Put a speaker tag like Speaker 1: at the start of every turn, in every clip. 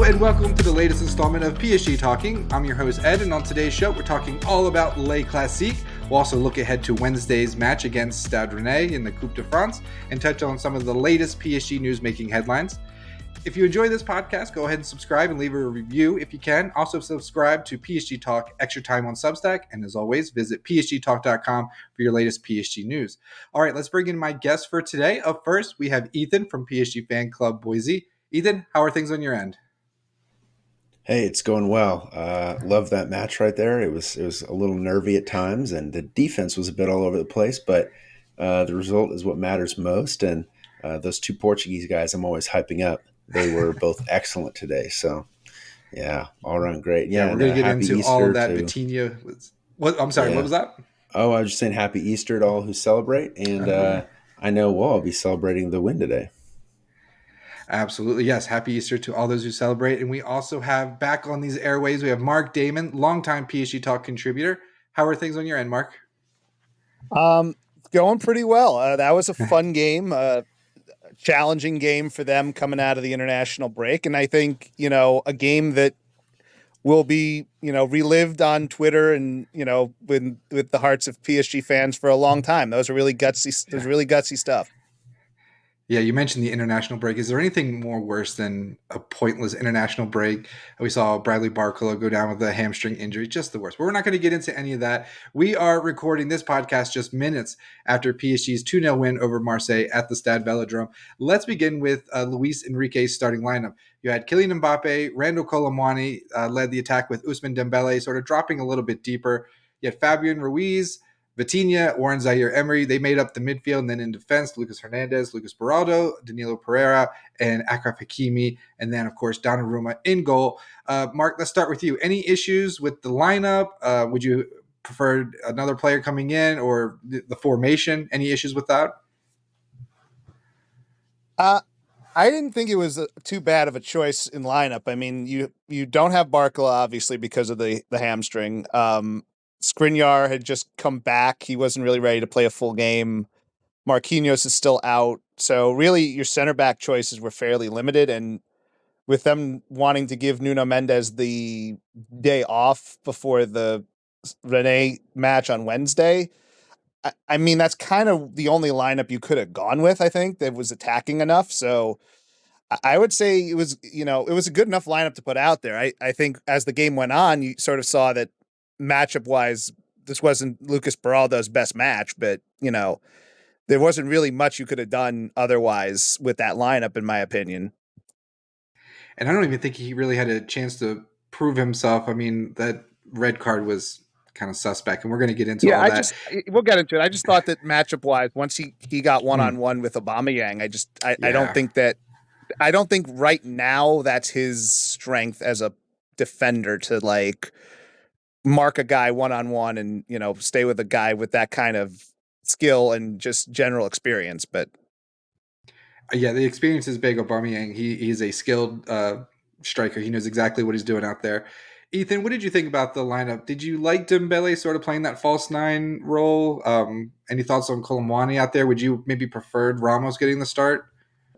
Speaker 1: and welcome to the latest installment of PSG Talking. I'm your host, Ed, and on today's show, we're talking all about Le Classique. We'll also look ahead to Wednesday's match against Stade Rennais in the Coupe de France and touch on some of the latest PSG news-making headlines. If you enjoy this podcast, go ahead and subscribe and leave a review if you can. Also, subscribe to PSG Talk Extra Time on Substack. And as always, visit psgtalk.com for your latest PSG news. All right, let's bring in my guests for today. Up first, we have Ethan from PSG Fan Club Boise. Ethan, how are things on your end?
Speaker 2: Hey, it's going well. Love that match right there. It was a little nervy at times, and the defense was a bit all over the place, but the result is what matters most. And those two Portuguese guys I'm always hyping up, they were both excellent today. So, yeah, all around great.
Speaker 1: Yeah, we're going to get into
Speaker 2: Easter
Speaker 1: all of that. Vitinha was... What? I'm sorry,
Speaker 2: Yeah.
Speaker 1: What was that?
Speaker 2: Oh, I was just saying happy Easter to all who celebrate, and I know I'll be celebrating the win today.
Speaker 1: Absolutely. Yes. Happy Easter to all those who celebrate. And we also have back on these airways, we have Marc Damon, longtime PSG Talk contributor. How are things on your end, Mark?
Speaker 3: Going pretty well. That was a fun game, challenging game for them coming out of the international break. And I think, a game that will be, relived on Twitter and, with the hearts of PSG fans for a long time. Those are really gutsy stuff.
Speaker 1: Yeah, you mentioned the international break. Is there anything more worse than a pointless international break? We saw Bradley Barcola go down with a hamstring injury, just the worst. But we're not going to get into any of that. We are recording this podcast just minutes after PSG's 2-0 win over Marseille at the Stade Rennais. Let's begin with Luis Enrique's starting lineup. You had Kylian Mbappe, Randal Kolo Muani led the attack with Ousmane Dembélé sort of dropping a little bit deeper. You had Fabian Ruiz, Vitinha, Warren Zaire-Emery, they made up the midfield, and then in defense, Lucas Hernandez, Lucas Beraldo, Danilo Pereira, and Achraf Hakimi, and then, of course, Donnarumma in goal. Mark, let's start with you. Any issues with the lineup? Would you prefer another player coming in or the formation? Any issues with that?
Speaker 3: I didn't think it was too bad of a choice in lineup. I mean, you don't have Barcola, obviously, because of the hamstring. Skriniar had just come back. He wasn't really ready to play a full game. Marquinhos is still out. So really your center back choices were fairly limited. And with them wanting to give Nuno Mendes the day off before the Rennais match on Wednesday, I mean, that's kind of the only lineup you could have gone with, I think, that was attacking enough. So I would say it was a good enough lineup to put out there. I think as the game went on, you sort of saw that matchup-wise, this wasn't Lucas Beraldo's best match, but, there wasn't really much you could have done otherwise with that lineup, in my opinion.
Speaker 1: And I don't even think he really had a chance to prove himself. I mean, that red card was kind of suspect, and we're going to get into all that.
Speaker 3: We'll get into it. I just thought that matchup-wise, once he got one-on-one with Aubameyang, I don't think right now that's his strength as a defender to, mark a guy one-on-one and, stay with a guy with that kind of skill and just general experience. But
Speaker 1: yeah, the experience is big. Aubameyang, he's a skilled striker. He knows exactly what he's doing out there. Ethan, what did you think about the lineup? Did you like Dembélé sort of playing that false nine role? Any thoughts on Kolo Muani out there? Would you maybe preferred Ramos getting the start?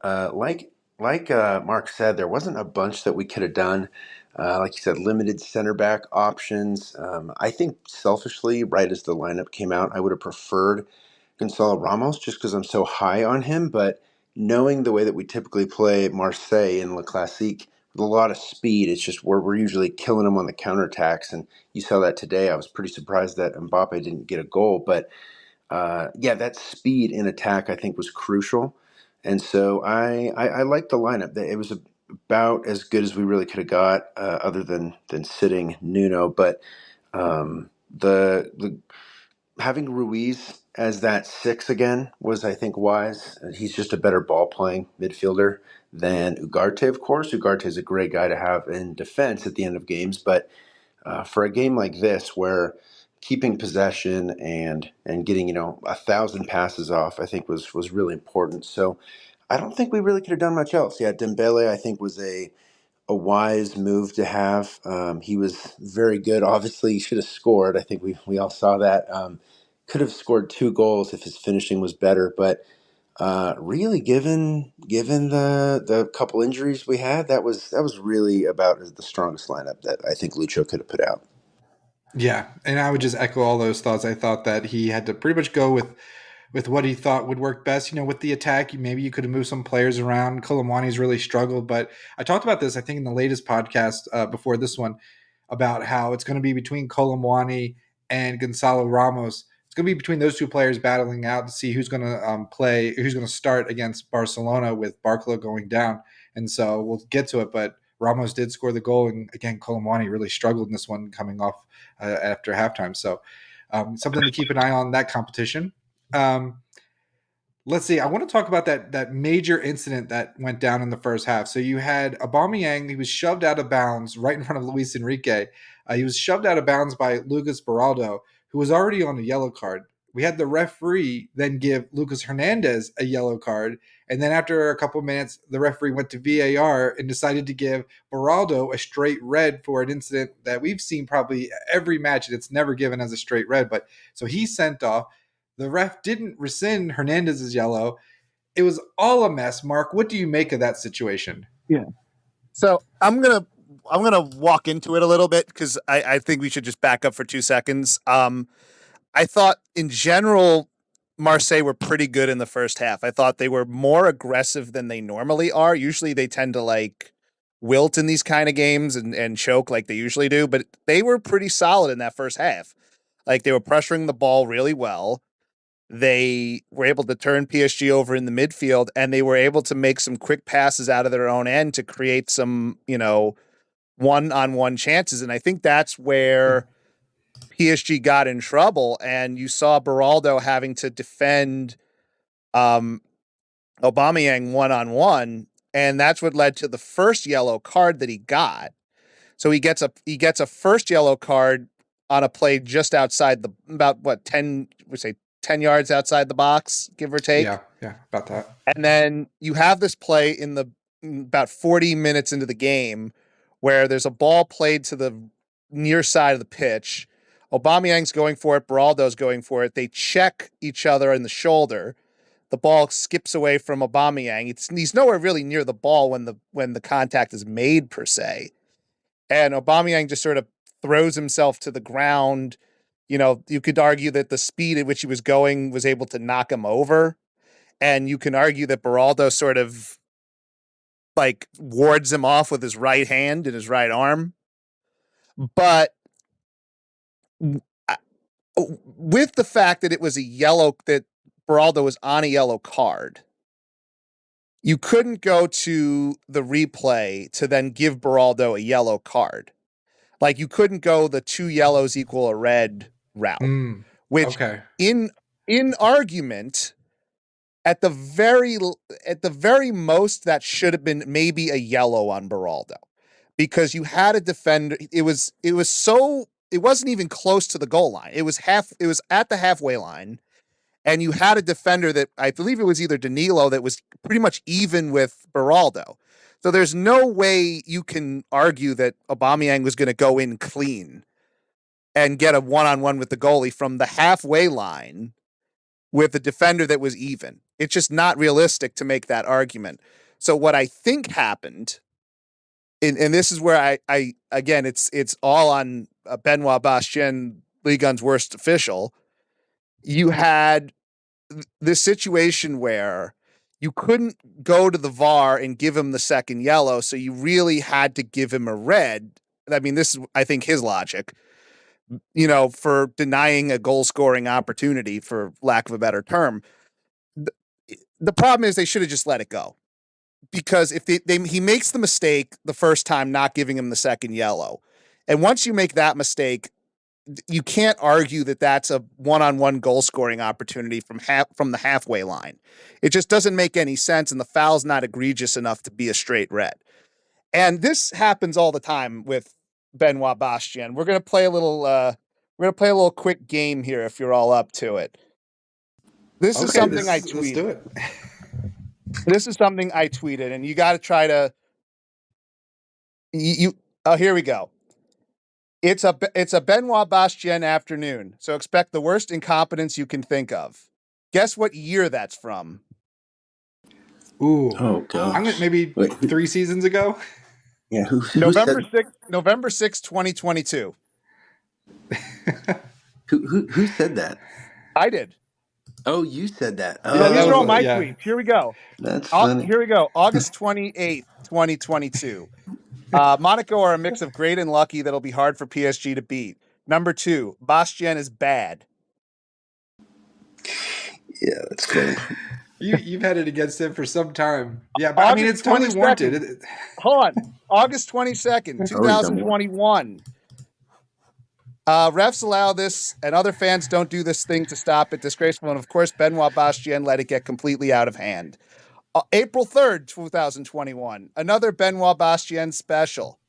Speaker 2: Like Mark said, there wasn't a bunch that we could have done. Like you said, limited center back options. I think selfishly, right as the lineup came out, I would have preferred Gonzalo Ramos just because I'm so high on him. But knowing the way that we typically play Marseille in Le Classique with a lot of speed, it's just we're usually killing them on the counterattacks. And you saw that today. I was pretty surprised that Mbappe didn't get a goal. But that speed in attack I think was crucial. And so I liked the lineup. It was about as good as we really could have got, other than sitting Nuno. But the having Ruiz as that 6 again was, I think, wise. He's just a better ball playing midfielder than Ugarte. Of course, Ugarte is a great guy to have in defense at the end of games, but for a game like this where keeping possession and getting 1,000 passes off, I think was really important. So I don't think we really could have done much else. Yeah, Dembele I think was a wise move to have. He was very good. Obviously, he should have scored. I think we all saw that. Could have scored 2 goals if his finishing was better, but Really, given the couple injuries we had, that was really about the strongest lineup that I think Lucho could have put out.
Speaker 1: Yeah, and I would just echo all those thoughts. I thought that he had to pretty much go with what he thought would work best. With the attack, maybe you could have moved some players around. Kolomwani's really struggled, but I talked about this, I think, in the latest podcast before this one, about how it's going to be between Kolomwani and Gonzalo Ramos. It's going to be between those two players battling out to see who's going to who's going to start against Barcelona with Barcola going down. And so we'll get to it, but Ramos did score the goal, and again, Kolomwani really struggled in this one coming off after halftime. So something to keep an eye on that competition. Um, let's see. I want to talk about that major incident that went down in the first half. So you had Aubameyang. He was shoved out of bounds right in front of Luis Enrique. He was shoved out of bounds by Lucas Beraldo, who was already on a yellow card. We had the referee then give Lucas Hernandez a yellow card. And then after a couple of minutes, the referee went to VAR and decided to give Beraldo a straight red for an incident that we've seen probably every match, and it's never given as a straight red. But so he's sent off. The ref didn't rescind Hernandez's yellow. It was all a mess. Mark, what do you make of that situation?
Speaker 3: Yeah. So I'm gonna walk into it a little bit because I think we should just back up for 2 seconds. I thought in general Marseille were pretty good in the first half. I thought they were more aggressive than they normally are. Usually they tend to like wilt in these kind of games and choke like they usually do, but they were pretty solid in that first half. Like they were pressuring the ball really well. They were able to turn PSG over in the midfield, and they were able to make some quick passes out of their own end to create some, one-on-one chances. And I think that's where PSG got in trouble. And you saw Beraldo having to defend um, Aubameyang one-on-one, and that's what led to the first yellow card that he got. So he gets a first yellow card on a play just outside the about what 10 yards outside the box, give or take.
Speaker 1: Yeah, about that.
Speaker 3: And then you have this play about 40 minutes into the game where there's a ball played to the near side of the pitch. Aubameyang's going for it, Beraldo's going for it. They check each other in the shoulder. The ball skips away from Aubameyang. He's nowhere really near the ball when the contact is made per se. And Aubameyang just sort of throws himself to the ground. You could argue that the speed at which he was going was able to knock him over. And you can argue that Beraldo sort of like wards him off with his right hand and his right arm. But with the fact that it was that Beraldo was on a yellow card, you couldn't go to the replay to then give Beraldo a yellow card. Like you couldn't go the 2 yellows equal a red route, which
Speaker 1: Okay.
Speaker 3: in argument at the very most that should have been maybe a yellow on Beraldo, because you had a defender. It wasn't even close to the goal line. It was at the halfway line, and you had a defender that I believe it was either Danilo that was pretty much even with Beraldo. So there's no way you can argue that Aubameyang was going to go in clean and get a one-on-one with the goalie from the halfway line with a defender that was even. It's just not realistic to make that argument. So what I think happened, and this is where I again, it's all on Benoit Bastien, Ligue 1's worst official. You had this situation where you couldn't go to the VAR and give him the second yellow, so you really had to give him a red. I mean, this is, I think, his logic, for denying a goal-scoring opportunity, for lack of a better term. The problem is they should have just let it go. Because if he makes the mistake the first time not giving him the second yellow, and once you make that mistake, you can't argue that that's a one-on-one goal-scoring opportunity from the halfway line. It just doesn't make any sense, and the foul's not egregious enough to be a straight red. And this happens all the time with Benoit Bastien. We're gonna play a little quick game here if you're all up to it. This is something I tweeted.
Speaker 1: Let's do it.
Speaker 3: This is something I tweeted, and you got to try to. Oh, here we go. It's a Benoit Bastien afternoon, so expect the worst incompetence you can think of. Guess what year that's from?
Speaker 1: Ooh,
Speaker 2: Oh
Speaker 1: I'm gonna
Speaker 2: gosh.
Speaker 1: maybe
Speaker 2: Wait,
Speaker 1: 3 seasons ago.
Speaker 2: yeah, who
Speaker 3: November
Speaker 2: said
Speaker 3: 6th, November 6th, 2022.
Speaker 2: who said that?
Speaker 3: I did.
Speaker 2: Oh, you said that.
Speaker 3: No,
Speaker 1: Yeah, that
Speaker 3: these are
Speaker 1: was
Speaker 3: all my
Speaker 1: yeah.
Speaker 3: tweets. Here we go.
Speaker 2: That's funny.
Speaker 3: Here we go. August 28th, 2022. Monaco are a mix of great and lucky that'll be hard for PSG to beat. Number 2, Bastien is bad.
Speaker 2: Yeah, that's funny.
Speaker 1: You've had it against him for some time. Yeah, but I mean
Speaker 3: August
Speaker 1: it's totally warranted.
Speaker 3: 22nd. Hold on. August 22nd,
Speaker 2: Oh, he's done more.
Speaker 3: 2021. Refs allow this, and other fans don't do this thing to stop it. Disgraceful. And of course, Benoit Bastien let it get completely out of hand. April 3rd, 2021. Another Benoit Bastien special.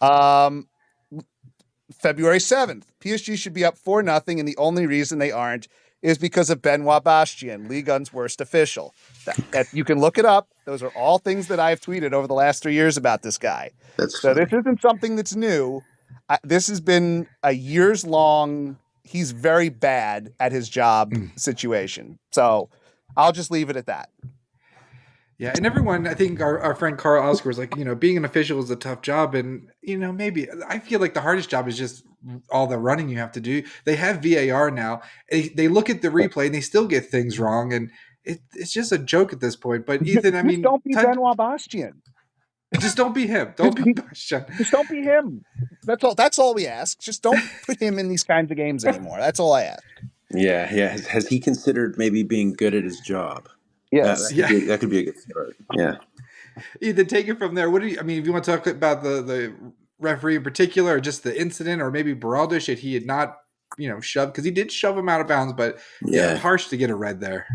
Speaker 3: February 7th. PSG should be up 4-0, and the only reason they aren't is because of Benoit Bastien, Ligue 1's worst official. That you can look it up. Those are all things that I've tweeted over the last 3 years about this guy.
Speaker 2: That's
Speaker 3: So this
Speaker 2: funny.
Speaker 3: isn't something that's new. This has been a years long. He's very bad at his job situation. So I'll just leave it at that.
Speaker 1: Yeah, and everyone, I think our friend Carl Oscar was like, being an official is a tough job. And, maybe I feel like the hardest job is just all the running you have to do. They have VAR now. They look at the replay and they still get things wrong. And it's just a joke at this point. But Ethan, I
Speaker 3: Just
Speaker 1: mean,
Speaker 3: don't be Benoit Bastien.
Speaker 1: just don't be him.
Speaker 3: Just,
Speaker 1: Don't be Bashan.
Speaker 3: just don't be him. That's all. That's all we ask. Just don't put him in these kinds of games anymore. That's all I ask.
Speaker 2: Yeah, yeah. Has he considered maybe being good at his job?
Speaker 3: Yes.
Speaker 1: Yeah.
Speaker 2: That could be a good start. Yeah.
Speaker 1: Ethan, take it from there. What do you, I mean, if you want to talk about the referee in particular or just the incident or maybe Beraldo, should he had not, shoved, because he did shove him out of bounds, but yeah,
Speaker 2: Yeah.
Speaker 1: harsh to get a red there.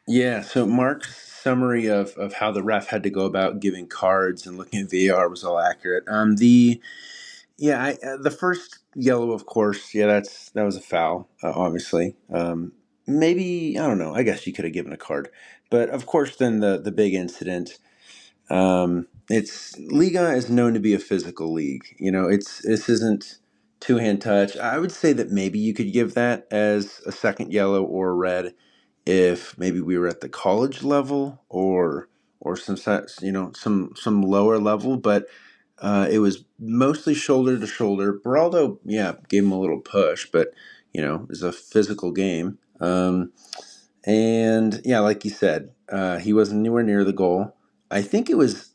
Speaker 2: Yeah. So Mark's summary of how the ref had to go about giving cards and looking at VAR was all accurate. The first yellow, of course, yeah, that was a foul, obviously. Maybe I don't know. I guess you could have given a card, but of course, then the big incident. It's Liga is known to be a physical league. This isn't two hand touch. I would say that maybe you could give that as a second yellow or a red if maybe we were at the college level or some lower level, but it was mostly shoulder to shoulder. Beraldo, yeah, gave him a little push, but it was a physical game. And yeah, like you said, he wasn't anywhere near the goal. I think it was.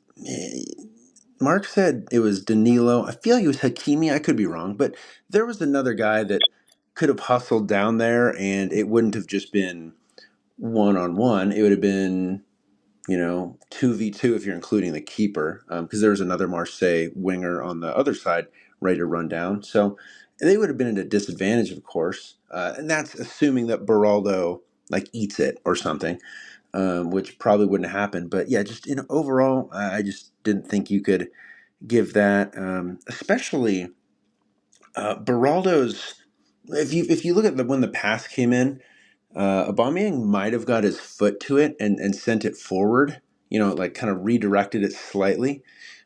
Speaker 2: Mark said it was Danilo. I feel like it was Hakimi. I could be wrong, but there was another guy that could have hustled down there, and it wouldn't have just been 1-on-1. It would have been 2v2 if you're including the keeper, because there was another Marseille winger on the other side ready to run down. So they would have been at a disadvantage, of course, and that's assuming that Beraldo like eats it or something, which probably wouldn't happen. But yeah, just overall, I just didn't think you could give that, especially Beraldo's. If you look at when the pass came in, Aubameyang might have got his foot to it and sent it forward. Like kind of redirected it slightly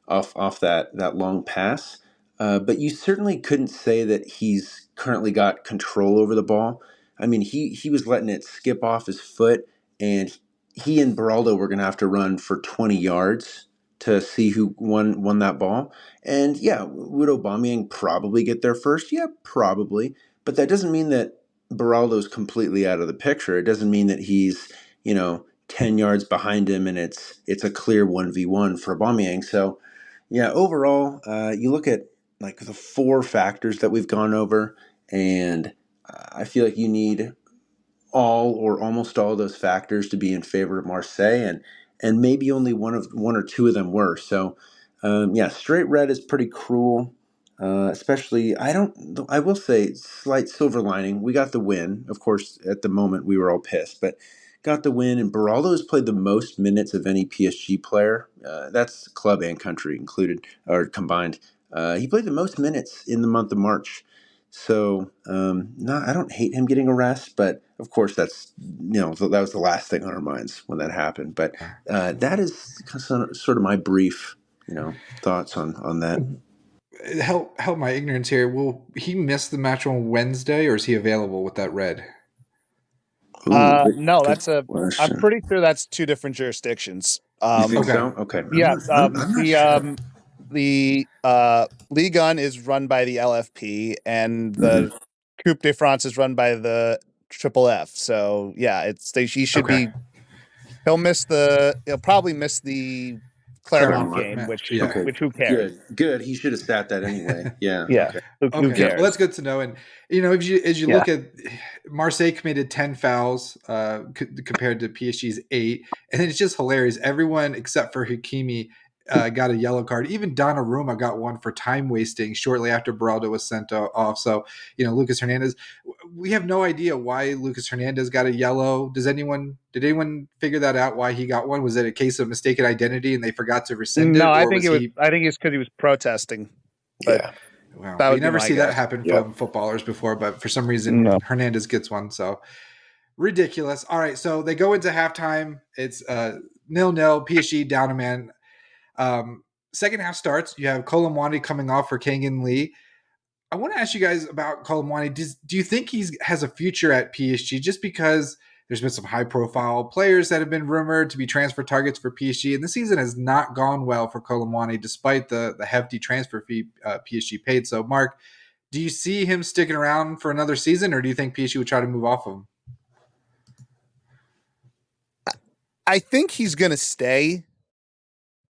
Speaker 2: off that long pass. But you certainly couldn't say that he's currently got control over the ball. I mean, he was letting it skip off his foot, and he and Beraldo were going to have to run for 20 yards to see who won that ball. And yeah, would Aubameyang probably get there first? Yeah, probably. But that doesn't mean that Beraldo's completely out of the picture. It doesn't mean that he's 10 yards behind him and it's a clear 1v1 for Aubameyang. So yeah, overall, you look at like the four factors that we've gone over, and I feel like you need all or almost all of those factors to be in favor of Marseille, and maybe only one or two of them were. So yeah, straight red is pretty cruel. Especially, I will say, slight silver lining. We got the win. Of course, at the moment, we were all pissed, but got the win. And Beraldo has played the most minutes of any PSG player. That's club and country included or combined. He played the most minutes in the month of March. So, I don't hate him getting a rest, but of course, that was the last thing on our minds when that happened. But that is sort of my brief, thoughts on that.
Speaker 1: Help my ignorance here. Will he miss the match on Wednesday, or is he available with that red?
Speaker 2: Ooh,
Speaker 3: No,
Speaker 2: good
Speaker 3: I'm
Speaker 2: question.
Speaker 3: pretty sure that's two different jurisdictions.
Speaker 2: You think
Speaker 1: Okay.
Speaker 2: so? Okay,
Speaker 3: Yeah,
Speaker 2: I'm not sure.
Speaker 3: the Ligue 1 is run by the LFP, and
Speaker 2: Hmm.
Speaker 3: the Coupe de France is run by the Triple F. So yeah, he should
Speaker 1: Okay.
Speaker 3: be. He'll probably miss the Claremont
Speaker 2: Claremont.
Speaker 3: game,
Speaker 1: Yeah.
Speaker 2: Okay,
Speaker 3: who cares?
Speaker 2: good. He should have sat that anyway. Yeah.
Speaker 3: Yeah,
Speaker 2: Okay.
Speaker 3: who
Speaker 1: Okay, well
Speaker 2: Yep.
Speaker 1: that's
Speaker 3: cares?
Speaker 1: good to know. And as you
Speaker 3: Yeah.
Speaker 1: look at Marseille committed 10 fouls compared to PSG's 8, and it's just hilarious. Everyone except for Hakimi got a yellow card. Even Donnarumma got one for time wasting shortly after Beraldo was sent off. So Lucas Hernandez, we have no idea why Lucas Hernandez got a yellow. Did anyone figure that out? Why he got one? Was it a case of mistaken identity and they forgot to rescind
Speaker 3: No,
Speaker 1: it, or was he?
Speaker 3: I think it's because he was protesting, but
Speaker 2: Yeah.
Speaker 1: Wow,
Speaker 3: that
Speaker 1: we
Speaker 3: would be
Speaker 1: never
Speaker 3: my
Speaker 1: see that
Speaker 3: guess.
Speaker 1: happen
Speaker 2: Yep.
Speaker 1: from footballers before, but for some reason
Speaker 3: No.
Speaker 1: Hernandez gets one. So ridiculous. All right, so they go into halftime. It's 0-0. PSG down a man. Second half starts. You have Colomwani coming off for Kang-In Lee. I want to ask you guys about Colomwani. Do you think he has a future at PSG just because there's been some high profile players that have been rumored to be transfer targets for PSG, and the season has not gone well for Colomwani despite the hefty transfer fee PSG paid. So, Mark, do you see him sticking around for another season, or do you think PSG would try to move off of him?
Speaker 3: I think he's going to stay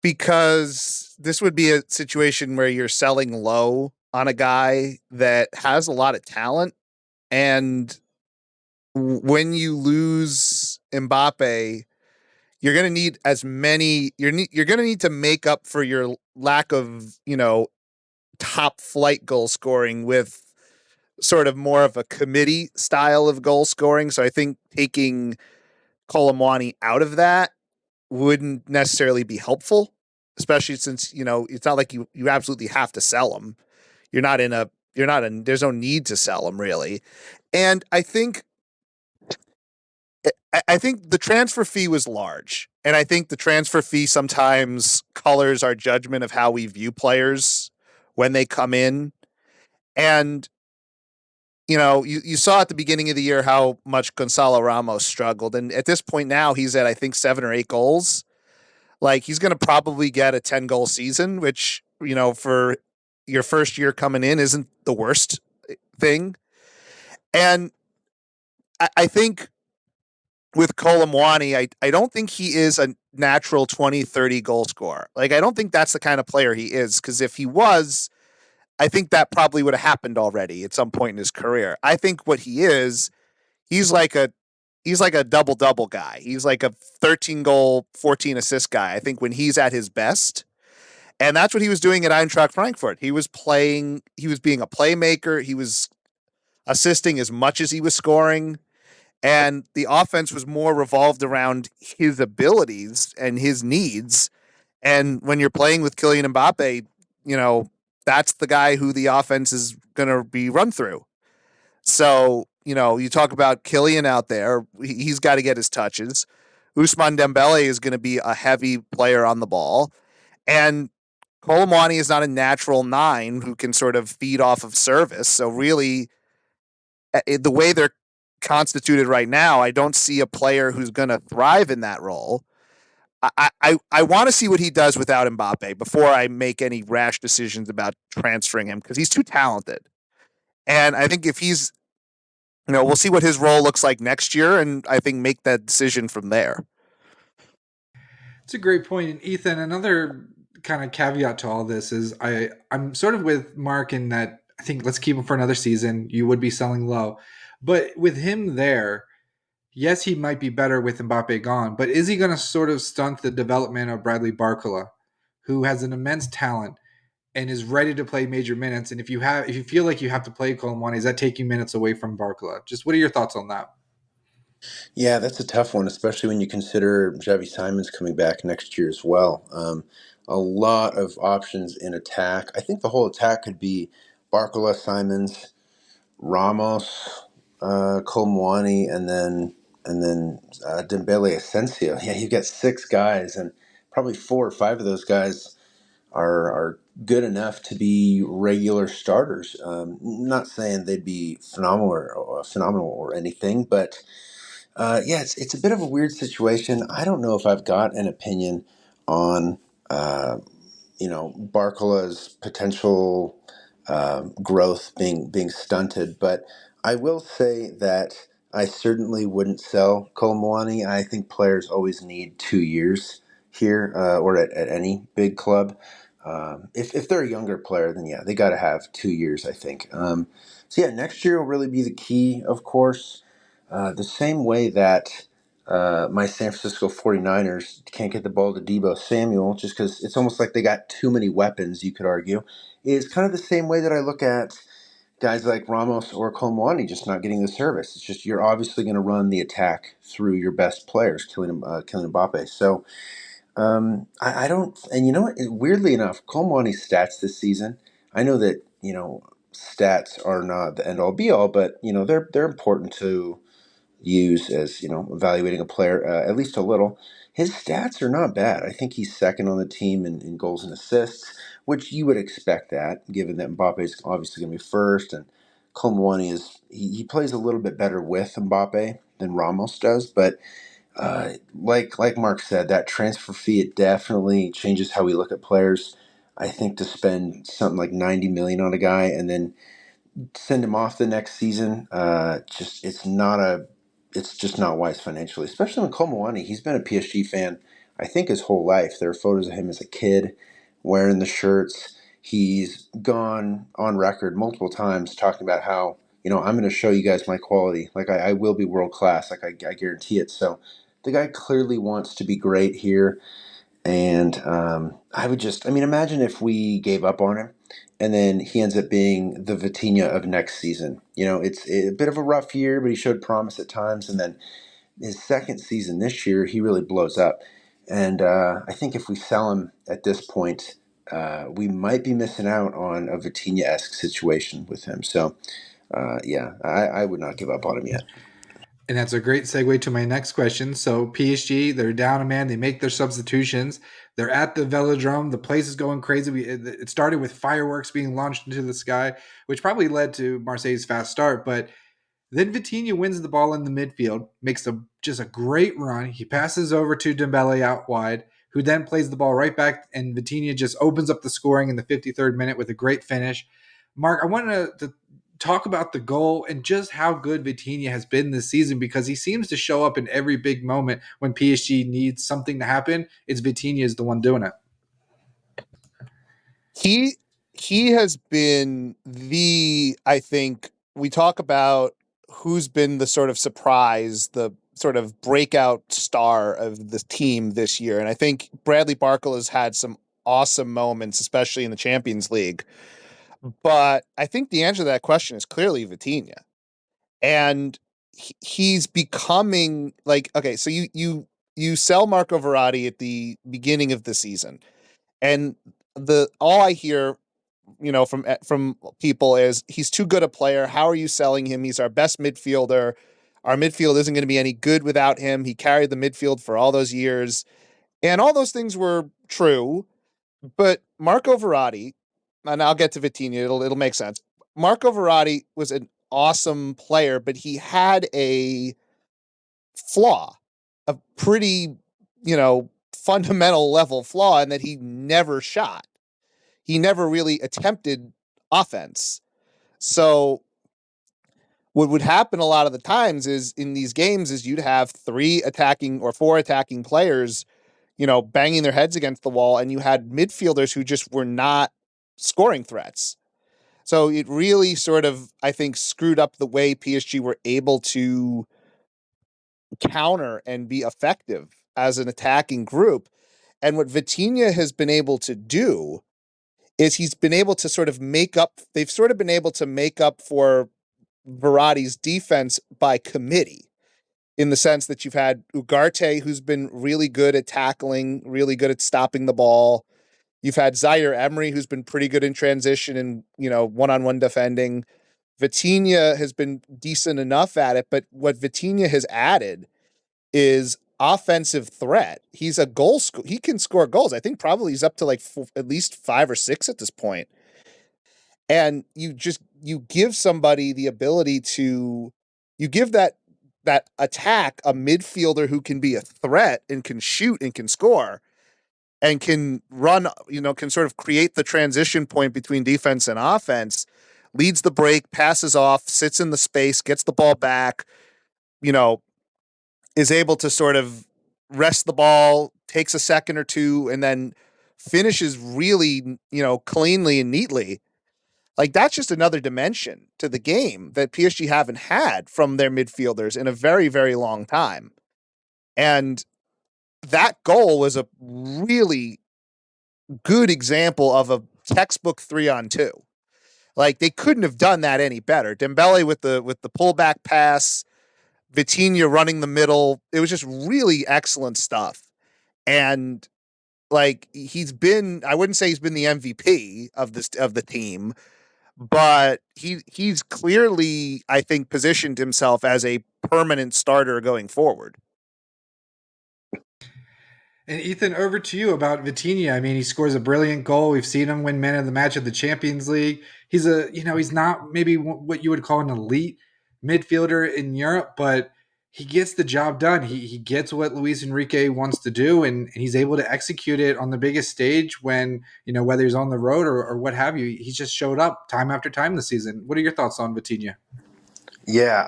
Speaker 3: because this would be a situation where you're selling low on a guy that has a lot of talent, and when you lose Mbappe, you're going to need as many. You're going to need to make up for your lack of top flight goal scoring with sort of more of a committee style of goal scoring. So I think taking Colomwani out of that wouldn't necessarily be helpful, especially since it's not like you absolutely have to sell him. You're not in there's no need to sell him really. And I think the transfer fee was large, and I think the transfer fee sometimes colors our judgment of how we view players when they come in. And you saw at the beginning of the year how much Gonzalo Ramos struggled, and at this point now he's at I think 7 or 8 goals. Like he's going to probably get a 10 goal season, which for your first year coming in isn't the worst thing. And I think with Colomwani, I don't think he is a natural 20, 30 goal scorer. Like, I don't think that's the kind of player he is, because if he was, I think that probably would have happened already at some point in his career. I think what he is, he's like a he's like a double double guy. He's like a 13 goal, 14 assist guy. I think when he's at his best, and that's what he was doing at Eintracht Frankfurt. He was being a playmaker. He was assisting as much as he was scoring, and the offense was more revolved around his abilities and his needs. And when you're playing with Kylian Mbappe, you know, that's the guy who the offense is going to be run through. So, you talk about Kylian out there, he's got to get his touches. Ousmane Dembele is going to be a heavy player on the ball. And Colomwani is not a natural nine who can sort of feed off of service. So, really, the way they're constituted right now, I don't see a player who's going to thrive in that role. I want to see what he does without Mbappe before I make any rash decisions about transferring him, because he's too talented. And I think if we'll see what his role looks like next year, and I think make that decision from there.
Speaker 1: It's a great point. And Ethan, another kind of caveat to all this is I'm sort of with Mark in that I think let's keep him for another season. You would be selling low. But with him there, yes, he might be better with Mbappe gone, but is he going to sort of stunt the development of Bradley Barcola, who has an immense talent and is ready to play major minutes? And if you feel like you have to play Colomwani, is that taking minutes away from Barcola? Just what are your thoughts on that?
Speaker 2: Yeah, that's a tough one, especially when you consider Xavi Simon's coming back next year as well. A lot of options in attack. I think the whole attack could be Barcola, Simons, Ramos, Colmwani, and then Dembele, Asensio. Yeah, you've got 6 guys, and probably 4 or 5 of those guys are good enough to be regular starters. Not saying they'd be phenomenal or anything, but Yeah, it's a bit of a weird situation. I don't know if I've got an opinion on Barcola's potential growth being stunted, but I will say that I certainly wouldn't sell Kolomwani. I think players always need 2 years here or at any big club. If they're a younger player, then yeah, they got to have 2 years, I think. So yeah, next year will really be the key, of course. The same way that my San Francisco 49ers can't get the ball to Debo Samuel just because it's almost like they got too many weapons, you could argue, is kind of the same way that I look at guys like Ramos or Kolmani just not getting the service. It's just you're obviously going to run the attack through your best players, killing Mbappe. So I don't, and you know what? Weirdly enough, Kolmani's stats this season, I know that, stats are not the end all be all, but, they're important to use as evaluating a player at least a little. His stats are not bad. I think he's second on the team in goals and assists, which you would expect that given that Mbappe is obviously going to be first, and Colomwani he plays a little bit better with Mbappe than Ramos does, but like Mark said, that transfer fee, it definitely changes how we look at players. I think to spend something like 90 million on a guy and then send him off the next season. Just it's just not wise financially, especially when Komawani. He's been a PSG fan, I think, his whole life. There are photos of him as a kid wearing the shirts. He's gone on record multiple times talking about how I'm going to show you guys my quality. Like I will be world class. Like I guarantee it. So the guy clearly wants to be great here. And imagine if we gave up on him and then he ends up being the Vitinha of next season. It's a bit of a rough year, but he showed promise at times. And then his second season this year, he really blows up. And I think if we sell him at this point, we might be missing out on a Vitinha-esque situation with him. So, yeah, I would not give up on him yet.
Speaker 1: And that's a great segue to my next question. So PSG, they're down a man. They make their substitutions. They're at the Velodrome. The place is going crazy. It started with fireworks being launched into the sky, which probably led to Marseille's fast start. But then Vitinha wins the ball in the midfield, makes just a great run. He passes over to Dembele out wide, who then plays the ball right back, and Vitinha just opens up the scoring in the 53rd minute with a great finish. Mark, I wanted to talk about the goal and just how good Vitinha has been this season, because he seems to show up in every big moment when PSG needs something to happen. It's Vitinha is the one doing it.
Speaker 3: He has been I think we talk about who's been the sort of surprise, the sort of breakout star of the team this year. And I think Bradley Barkle has had some awesome moments, especially in the Champions League. But I think the answer to that question is clearly Vitinha. And he's becoming like, okay, so you sell Marco Verratti at the beginning of the season. And all I hear from people is he's too good a player. How are you selling him? He's our best midfielder. Our midfield isn't going to be any good without him. He carried the midfield for all those years. And all those things were true. But Marco Verratti, and I'll get to Vitinha, it'll make sense. Marco Verratti was an awesome player, but he had a flaw, a pretty, fundamental level flaw, in that he never shot. He never really attempted offense. So what would happen a lot of the times is in these games is you'd have 3 attacking or 4 attacking players, banging their heads against the wall, and you had midfielders who just were not scoring threats. So it really sort of, I think, screwed up the way PSG were able to counter and be effective as an attacking group. And what Vitinha has been able to do is he's been able to sort of they've sort of been able to make up for Verratti's defense by committee, in the sense that you've had Ugarte, who's been really good at tackling, really good at stopping the ball. You've had Zaire-Emery, who's been pretty good in transition and, one-on-one defending. Vitinha has been decent enough at it, but what Vitinha has added is offensive threat. He's a he can score goals. I think probably he's up to like at least 5 or 6 at this point. And you give somebody the ability to, you give that attack a midfielder who can be a threat and can shoot and can score and can run, can sort of create the transition point between defense and offense, leads the break, passes off, sits in the space, gets the ball back, is able to sort of rest the ball, takes a second or two, and then finishes really, cleanly and neatly. Like, that's just another dimension to the game that PSG haven't had from their midfielders in a very, very long time. And that goal was a really good example of a textbook 3-on-2. Like, they couldn't have done that any better. Dembele with the pullback pass, Vitinha running the middle. It was just really excellent stuff. And like, I wouldn't say he's been the MVP of the team, but he's clearly, I think, positioned himself as a permanent starter going forward.
Speaker 1: And Ethan, over to you about Vitinha. I mean, he scores a brilliant goal. We've seen him win Man of the Match at the Champions League. He's he's not maybe what you would call an elite midfielder in Europe, but he gets the job done. He gets what Luis Enrique wants to do, and he's able to execute it on the biggest stage when, whether he's on the road or what have you. He's just showed up time after time this season. What are your thoughts on Vitinha?
Speaker 2: Yeah,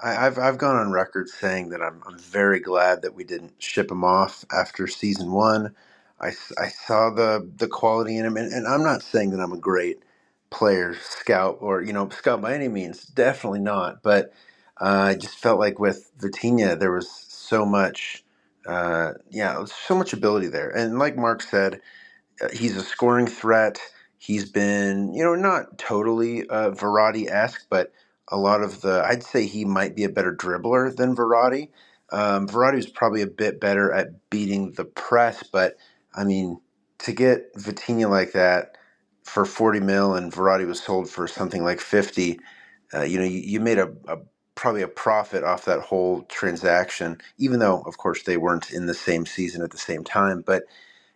Speaker 2: I've gone on record saying that I'm very glad that we didn't ship him off after season one. I saw the quality in him, and I'm not saying that I'm a great player scout or scout by any means, definitely not. But I just felt like with Vitinha there was so much, so much ability there, and like Mark said, he's a scoring threat. He's been, not totally Verratti-esque, but a lot of I'd say he might be a better dribbler than Verratti. Verratti was probably a bit better at beating the press, but I mean, to get Vitinha like that for 40 mil and Verratti was sold for something like 50, you made probably a profit off that whole transaction, even though, of course, they weren't in the same season at the same time. But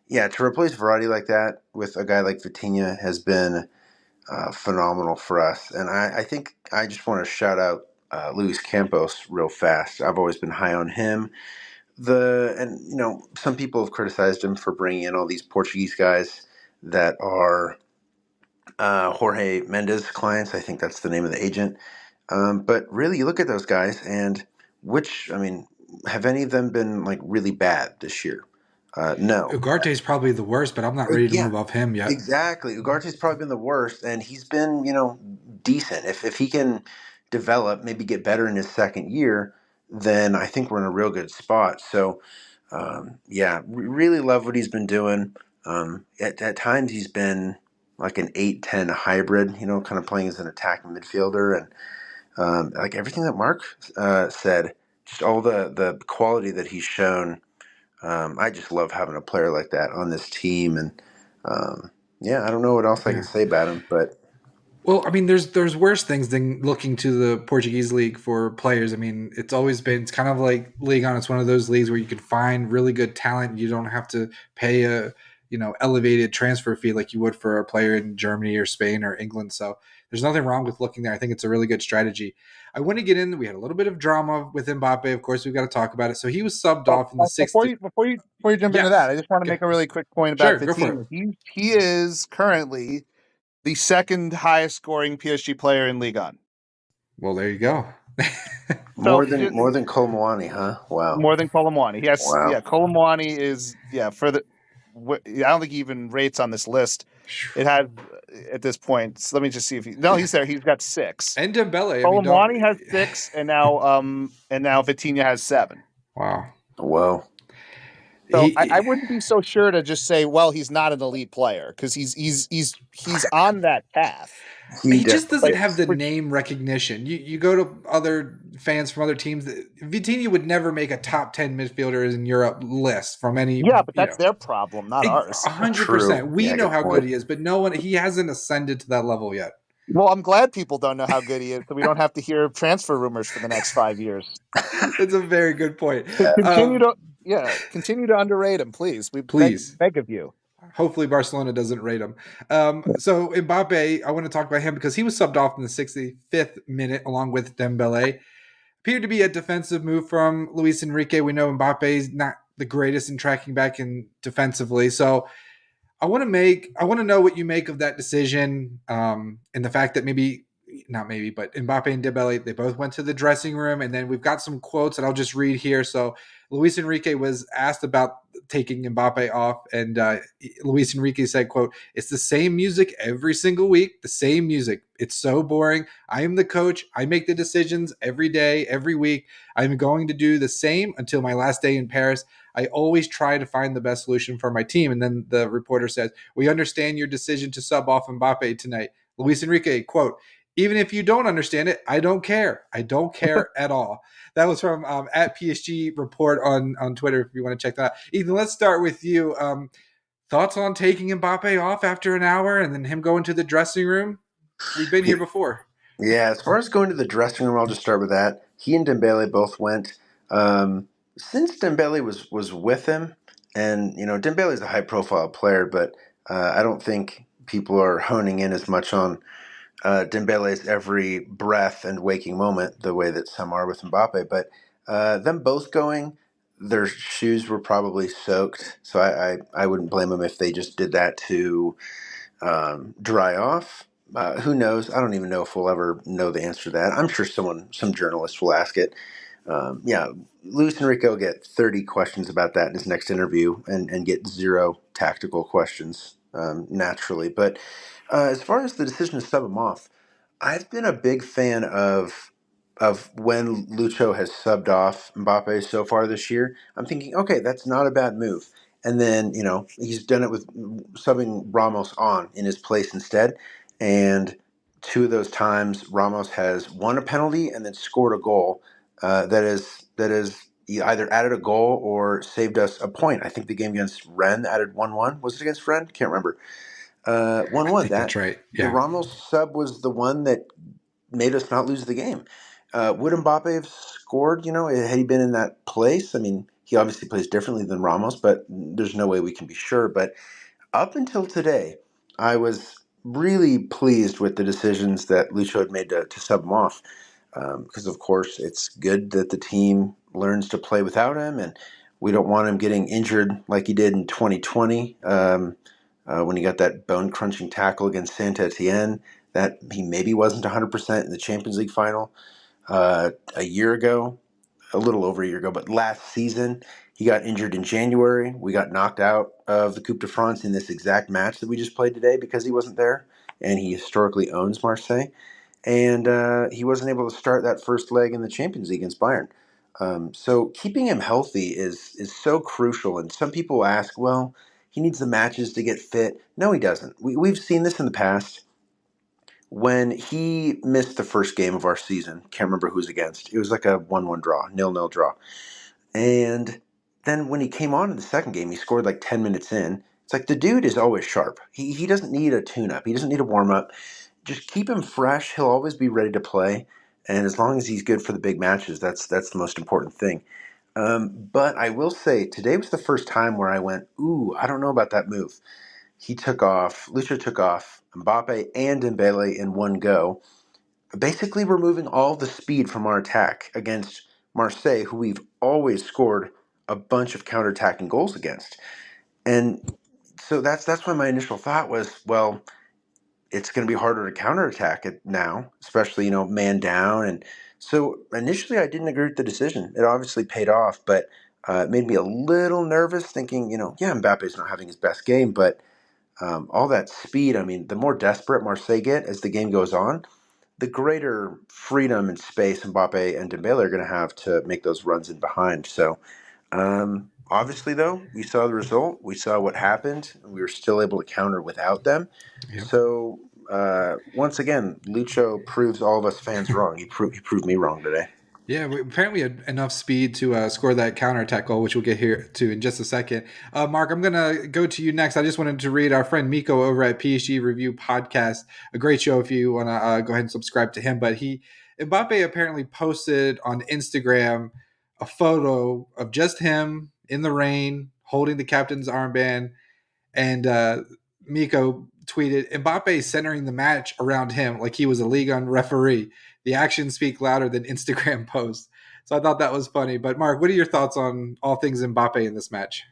Speaker 2: yeah, to replace Verratti like that with a guy like Vitinha has been phenomenal for us. And I think I just want to shout out Luis Campos real fast. I've always been high on him. Some people have criticized him for bringing in all these Portuguese guys that are Jorge Mendes clients. I think that's the name of the agent. But really, you look at those guys, and have any of them been like really bad this year? No.
Speaker 1: Ugarte is probably the worst, but I'm not ready to
Speaker 2: Yeah,
Speaker 1: move off him yet.
Speaker 2: exactly. Ugarte's probably been the worst, and he's been, decent. If he can develop, maybe get better in his second year, then I think we're in a real good spot. So, really love what he's been doing. At times, he's been like an 8-10 hybrid, kind of playing as an attacking midfielder, and like everything that Mark said, just all the quality that he's shown. I just love having a player like that on this team, and I don't know what else I can
Speaker 1: Yeah.
Speaker 2: say about him, but
Speaker 1: Well, I mean, there's worse things than looking to the Portuguese league for players. I mean, it's kind of like League On. It's one of those leagues where you can find really good talent. You don't have to pay a elevated transfer fee like you would for a player in Germany or Spain or England. So there's nothing wrong with looking there. I think it's a really good strategy. I want to get in. We had a little bit of drama with Mbappe. Of course, we've got to talk about it. So he was subbed off in the
Speaker 3: Before
Speaker 1: 60th.
Speaker 3: you jump into that, I just want to make a really quick point about
Speaker 1: Sure, go for it.
Speaker 3: Vitinha. He is currently the second highest scoring PSG player in Ligue 1.
Speaker 1: Well, there you go.
Speaker 2: more than Kolmwani, huh? Wow.
Speaker 3: More than Colomwani. Yes,
Speaker 2: Wow.
Speaker 3: yeah. Colomwani is for the. I don't think he even rates on this list. It has at this point. So let me just see if he's there. He's got 6.
Speaker 1: And Dembele.
Speaker 3: Colomwani has 6, and now Vitinha has 7.
Speaker 1: Wow.
Speaker 2: Whoa.
Speaker 3: So I wouldn't be so sure to just say, well, he's not an elite player, because he's on that path.
Speaker 1: He just doesn't have the name recognition. You go to other fans from other teams. Vitinha would never make a top 10 midfielders in Europe list from any.
Speaker 3: Yeah, but that's their problem, not ours.
Speaker 1: 100%. We know how good he is, but he hasn't ascended to that level yet.
Speaker 3: Well, I'm glad people don't know how good he is, so we don't have to hear transfer rumors for the next 5 years.
Speaker 1: That's a very good point.
Speaker 3: Continue to underrate him, please. We beg of you.
Speaker 1: Hopefully Barcelona doesn't rate him. So Mbappe, I want to talk about him because he was subbed off in the 65th minute along with Dembele. appeared to be a defensive move from Luis Enrique. We know Mbappe is not the greatest in tracking back in defensively. So I want to know what you make of that decision, and the fact that but Mbappe and Dembele, they both went to the dressing room, and then we've got some quotes that I'll just read here. So Luis Enrique was asked about taking Mbappe off, and Luis Enrique said, "quote It's the same music every single week, the same music. It's so boring. I am the coach. I make the decisions every day, every week. I'm going to do the same until my last day in Paris. I always try to find the best solution for my team." And then the reporter says, "We understand your decision to sub off Mbappe tonight." Luis Enrique, quote, "Even if you don't understand it, I don't care. I don't care at all." That was from at PSG Report on Twitter, if you want to check that out. Ethan, let's start with you. Thoughts on taking Mbappe off after an hour and then him going to the dressing room? We've been here before.
Speaker 2: Yeah, as far as going to the dressing room, I'll just start with that. He and Dembele both went. Since Dembele was with him, and Dembele is a high profile player, but I don't think people are honing in as much on Dembele's every breath and waking moment the way that some are with Mbappe. But them both going, their shoes were probably soaked, so I wouldn't blame them if they just did that to dry off. Who knows? I don't even know if we'll ever know the answer to that. I'm sure some journalist will ask it. Yeah, Luis Enrique will get 30 questions about that in his next interview and get zero tactical questions naturally. But as far as the decision to sub him off, I've been a big fan of when Lucho has subbed off Mbappe so far this year. I'm thinking, okay, that's not a bad move. And then, he's done it with subbing Ramos on in his place instead. And two of those times, Ramos has won a penalty and then scored a goal that is either added a goal or saved us a point. I think the game against Rennes added 1-1. Was it against Rennes? Can't remember.
Speaker 1: I
Speaker 2: 1-1.
Speaker 1: think
Speaker 2: That
Speaker 1: that's right.
Speaker 2: the
Speaker 1: Yeah.
Speaker 2: Ramos sub was the one that made us not lose the game. Would Mbappe have scored, had he been in that place? I mean, he obviously plays differently than Ramos, but there's no way we can be sure. But up until today, I was really pleased with the decisions that Lucho had made to sub him off. Because, of course, it's good that the team learns to play without him, and we don't want him getting injured like he did in 2020 when he got that bone-crunching tackle against Saint-Etienne, that he maybe wasn't 100% in the Champions League final a year ago, a little over a year ago, but last season he got injured in January. We got knocked out of the Coupe de France in this exact match that we just played today because he wasn't there, and he historically owns Marseille. And he wasn't able to start that first leg in the Champions League against Bayern. So keeping him healthy is so crucial. And some people ask, well, he needs the matches to get fit. No, he doesn't. We've seen this in the past. When he missed the first game of our season, can't remember who was against. It was like a 1-1 draw, 0-0 draw. And then when he came on in the second game, he scored like 10 minutes in. It's like the dude is always sharp. He doesn't need a tune-up. He doesn't need a warm-up. Just keep him fresh. He'll always be ready to play. And as long as he's good for the big matches, that's the most important thing. But I will say, today was the first time where I went, ooh, I don't know about that move. Lucho took off Mbappe and Dembele in one go, basically removing all the speed from our attack against Marseille, who we've always scored a bunch of counterattacking goals against. And so that's why my initial thought was, well, it's going to be harder to counterattack it now, especially, man down. And so initially I didn't agree with the decision. It obviously paid off, but it made me a little nervous thinking, yeah, Mbappe's not having his best game, but all that speed, I mean, the more desperate Marseille get as the game goes on, the greater freedom and space Mbappe and Dembele are going to have to make those runs in behind. So obviously, though, we saw the result. We saw what happened. And we were still able to counter without them.
Speaker 1: Yep.
Speaker 2: So once again, Lucho proves all of us fans wrong. He proved me wrong today.
Speaker 1: Yeah, we apparently had enough speed to score that counterattack goal, which we'll get here to in just a second. Mark, I'm going to go to you next. I just wanted to read our friend Miko over at PSG Review Podcast, a great show if you want to go ahead and subscribe to him. But Mbappe apparently posted on Instagram a photo of just him in the rain holding the captain's armband, and Miko tweeted, Mbappe centering the match around him like he was a Ligue 1 referee. The actions speak louder than Instagram posts. So I thought that was funny. But Mark, what are your thoughts on all things Mbappe in this match?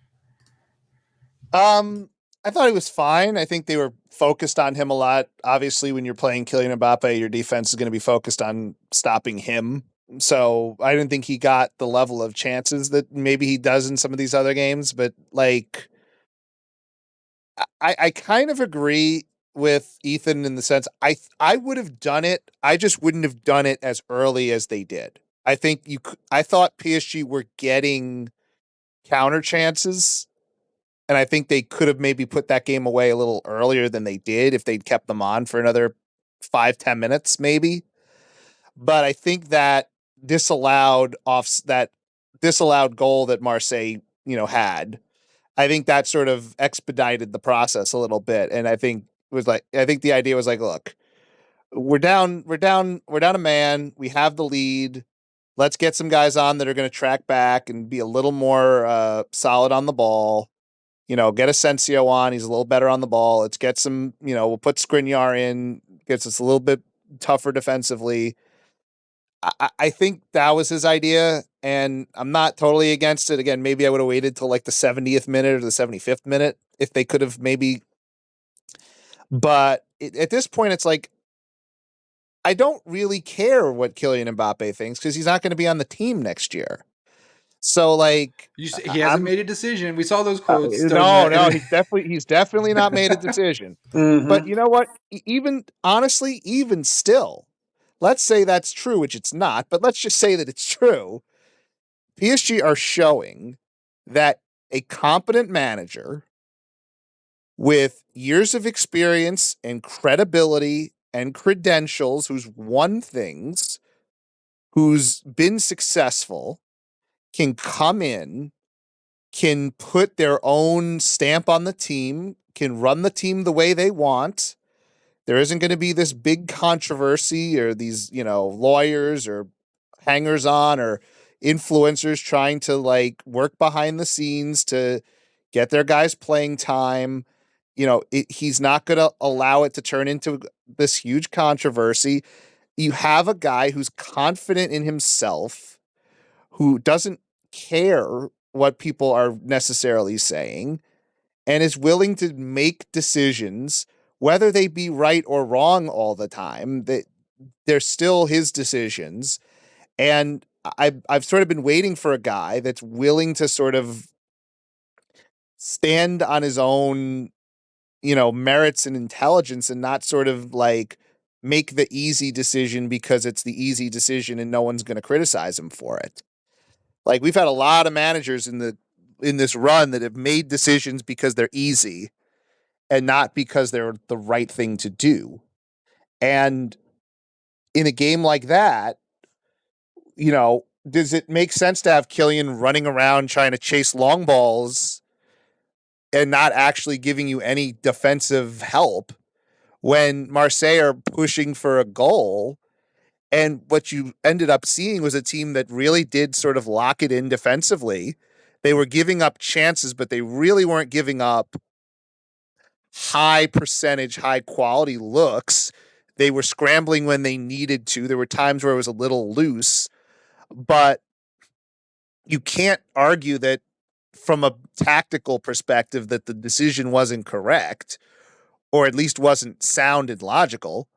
Speaker 3: I thought he was fine. I think they were focused on him a lot. Obviously, when you're playing Kylian Mbappe, your defense is going to be focused on stopping him. So I didn't think he got the level of chances that maybe he does in some of these other games. But like, I kind of agree with Ethan in the sense I would have done it. I just wouldn't have done it as early as they did. I think I thought PSG were getting counter chances, and I think they could have maybe put that game away a little earlier than they did if they'd kept them on for another 5-10 minutes, maybe. But I think that disallowed goal that Marseille, had. I think that sort of expedited the process a little bit. And I think the idea was like, look, we're down a man. We have the lead. Let's get some guys on that are going to track back and be a little more solid on the ball. Get Asensio on. He's a little better on the ball. Let's get some, we'll put Skriniar in, gets us a little bit tougher defensively. I think that was his idea, and I'm not totally against it. Again, maybe I would have waited till like the 70th minute or the 75th minute if they could have maybe. But at this point, it's like, I don't really care what Kylian Mbappe thinks because he's not going to be on the team next year. So like,
Speaker 1: He hasn't made a decision. We saw those quotes.
Speaker 3: No, he's definitely not made a decision.
Speaker 2: Mm-hmm.
Speaker 3: But you know what? Even honestly, even still, let's say that's true, which it's not, but let's just say that it's true. PSG are showing that a competent manager with years of experience and credibility and credentials, who's won things, who's been successful, can come in, can put their own stamp on the team, can run the team the way they want. There isn't going to be this big controversy or these, lawyers or hangers on or influencers trying to like work behind the scenes to get their guys playing time. He's not going to allow it to turn into this huge controversy. You have a guy who's confident in himself, who doesn't care what people are necessarily saying, and is willing to make decisions, whether they be right or wrong all the time. That they're still his decisions. And I've sort of been waiting for a guy that's willing to sort of stand on his own, merits and intelligence, and not sort of like make the easy decision because it's the easy decision and no one's going to criticize him for it. Like, we've had a lot of managers in this run that have made decisions because they're easy and not because they're the right thing to do. And in a game like that, does it make sense to have Kylian running around trying to chase long balls and not actually giving you any defensive help when Marseille are pushing for a goal? And what you ended up seeing was a team that really did sort of lock it in defensively. They were giving up chances, but they really weren't giving up high percentage, high quality looks. They were scrambling when they needed to. There were times where it was a little loose, but you can't argue that from a tactical perspective that the decision wasn't correct, or at least wasn't sound and logical.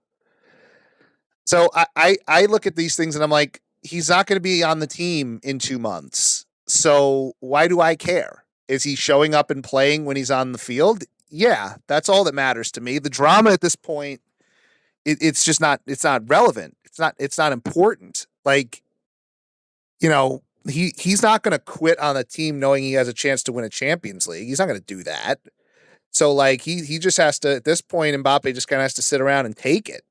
Speaker 3: So I look at these things and I'm like, he's not going to be on the team in 2 months. So why do I care? Is he showing up and playing when he's on the field? Yeah, that's all that matters to me. The drama at this point, it's just not, it's not relevant. It's not important. Like, he's not going to quit on a team knowing he has a chance to win a Champions League. He's not going to do that. So like, he just has to, at this point, Mbappe just kind of has to sit around and take it.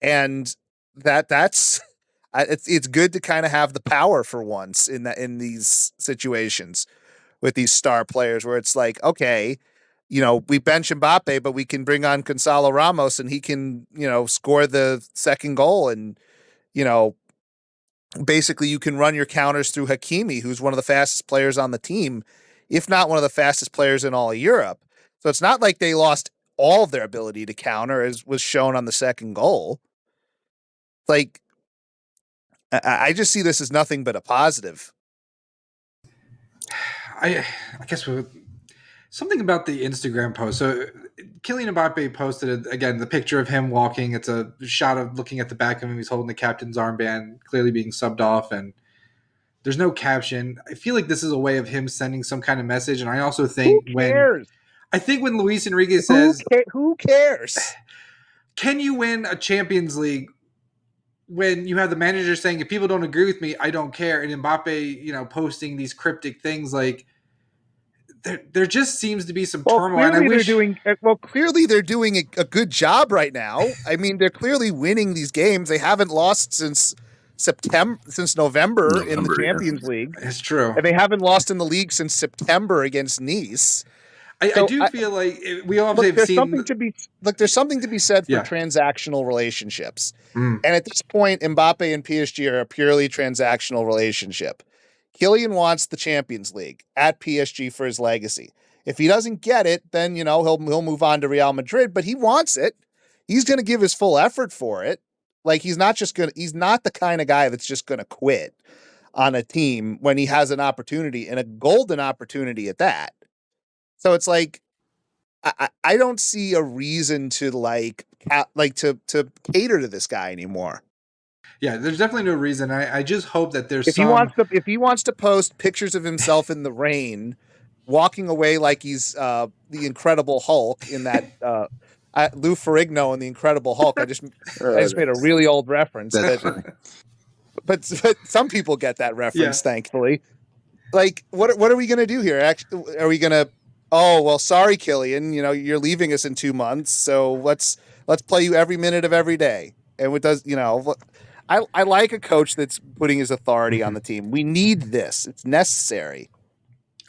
Speaker 3: And that's it's good to kind of have the power for once in these situations with these star players where it's like, okay, we bench Mbappe, but we can bring on Gonzalo Ramos and he can, score the second goal. And, basically you can run your counters through Hakimi, who's one of the fastest players on the team, if not one of the fastest players in all of Europe. So it's not like they lost all of their ability to counter, as was shown on the second goal. Like, I just see this as nothing but a positive.
Speaker 1: I guess something about the Instagram post. So Kylian Mbappe posted again the picture of him walking. It's a shot of looking at the back of him. He's holding the captain's armband, clearly being subbed off, and there's no caption. I feel like this is a way of him sending some kind of message. And I also
Speaker 3: Who
Speaker 1: think
Speaker 3: cares?
Speaker 1: when Luis Enrique says,
Speaker 3: Who cares?
Speaker 1: "Can you win a Champions League?" When you have the manager saying, "If people don't agree with me, I don't care," and Mbappe, posting these cryptic things like there just seems to be some turmoil. And I wish
Speaker 3: clearly they're doing a good job right now. I mean, they're clearly winning these games. They haven't lost since November in the Champions League.
Speaker 1: It's true.
Speaker 3: And they haven't lost in the league since September against Nice.
Speaker 1: I do feel like we obviously have seen.
Speaker 3: There's something to be said for
Speaker 1: Yeah.
Speaker 3: transactional relationships.
Speaker 1: Mm.
Speaker 3: And at this point, Mbappe and PSG are a purely transactional relationship. Kylian wants the Champions League at PSG for his legacy. If he doesn't get it, then he'll move on to Real Madrid. But he wants it. He's going to give his full effort for it. Like he's not the kind of guy that's just going to quit on a team when he has an opportunity, and a golden opportunity at that. So it's like I don't see a reason to to cater to this guy anymore.
Speaker 1: Yeah, there's definitely no reason. I just hope that there's
Speaker 3: if he wants to post pictures of himself in the rain, walking away like he's the Incredible Hulk in that Lou Ferrigno in the Incredible Hulk. I just made a really old reference.
Speaker 2: That's funny.
Speaker 3: But some people get that reference, thankfully. Like, what are we going to do here? Actually, are we going to? Oh well, sorry, Kylian. You're leaving us in 2 months, so let's play you every minute of every day. And what does I like a coach that's putting his authority on the team. We need this; it's necessary.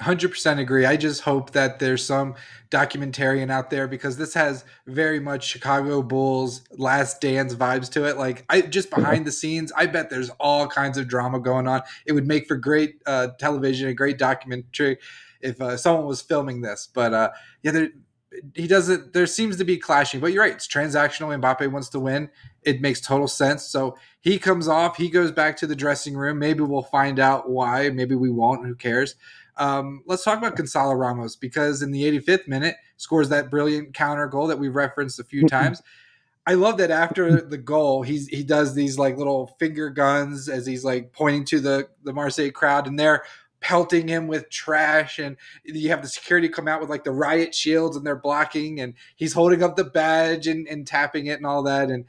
Speaker 1: 100% agree. I just hope that there's some documentarian out there because this has very much Chicago Bulls Last Dance vibes to it. Like just behind the scenes, I bet there's all kinds of drama going on. It would make for great television, a great documentary if someone was filming this. But there seems to be clashing. But you're right, it's transactional. Mbappe wants to win. It makes total sense. So he comes off. He goes back to the dressing room. Maybe we'll find out why. Maybe we won't. Who cares? Let's talk about Gonzalo Ramos because in the 85th minute scores that brilliant counter goal that we referenced a few times. I love that after the goal, he does these like little finger guns as he's like pointing to the Marseille crowd, and they're pelting him with trash, and you have the security come out with like the riot shields and they're blocking, and he's holding up the badge and tapping it and all that. And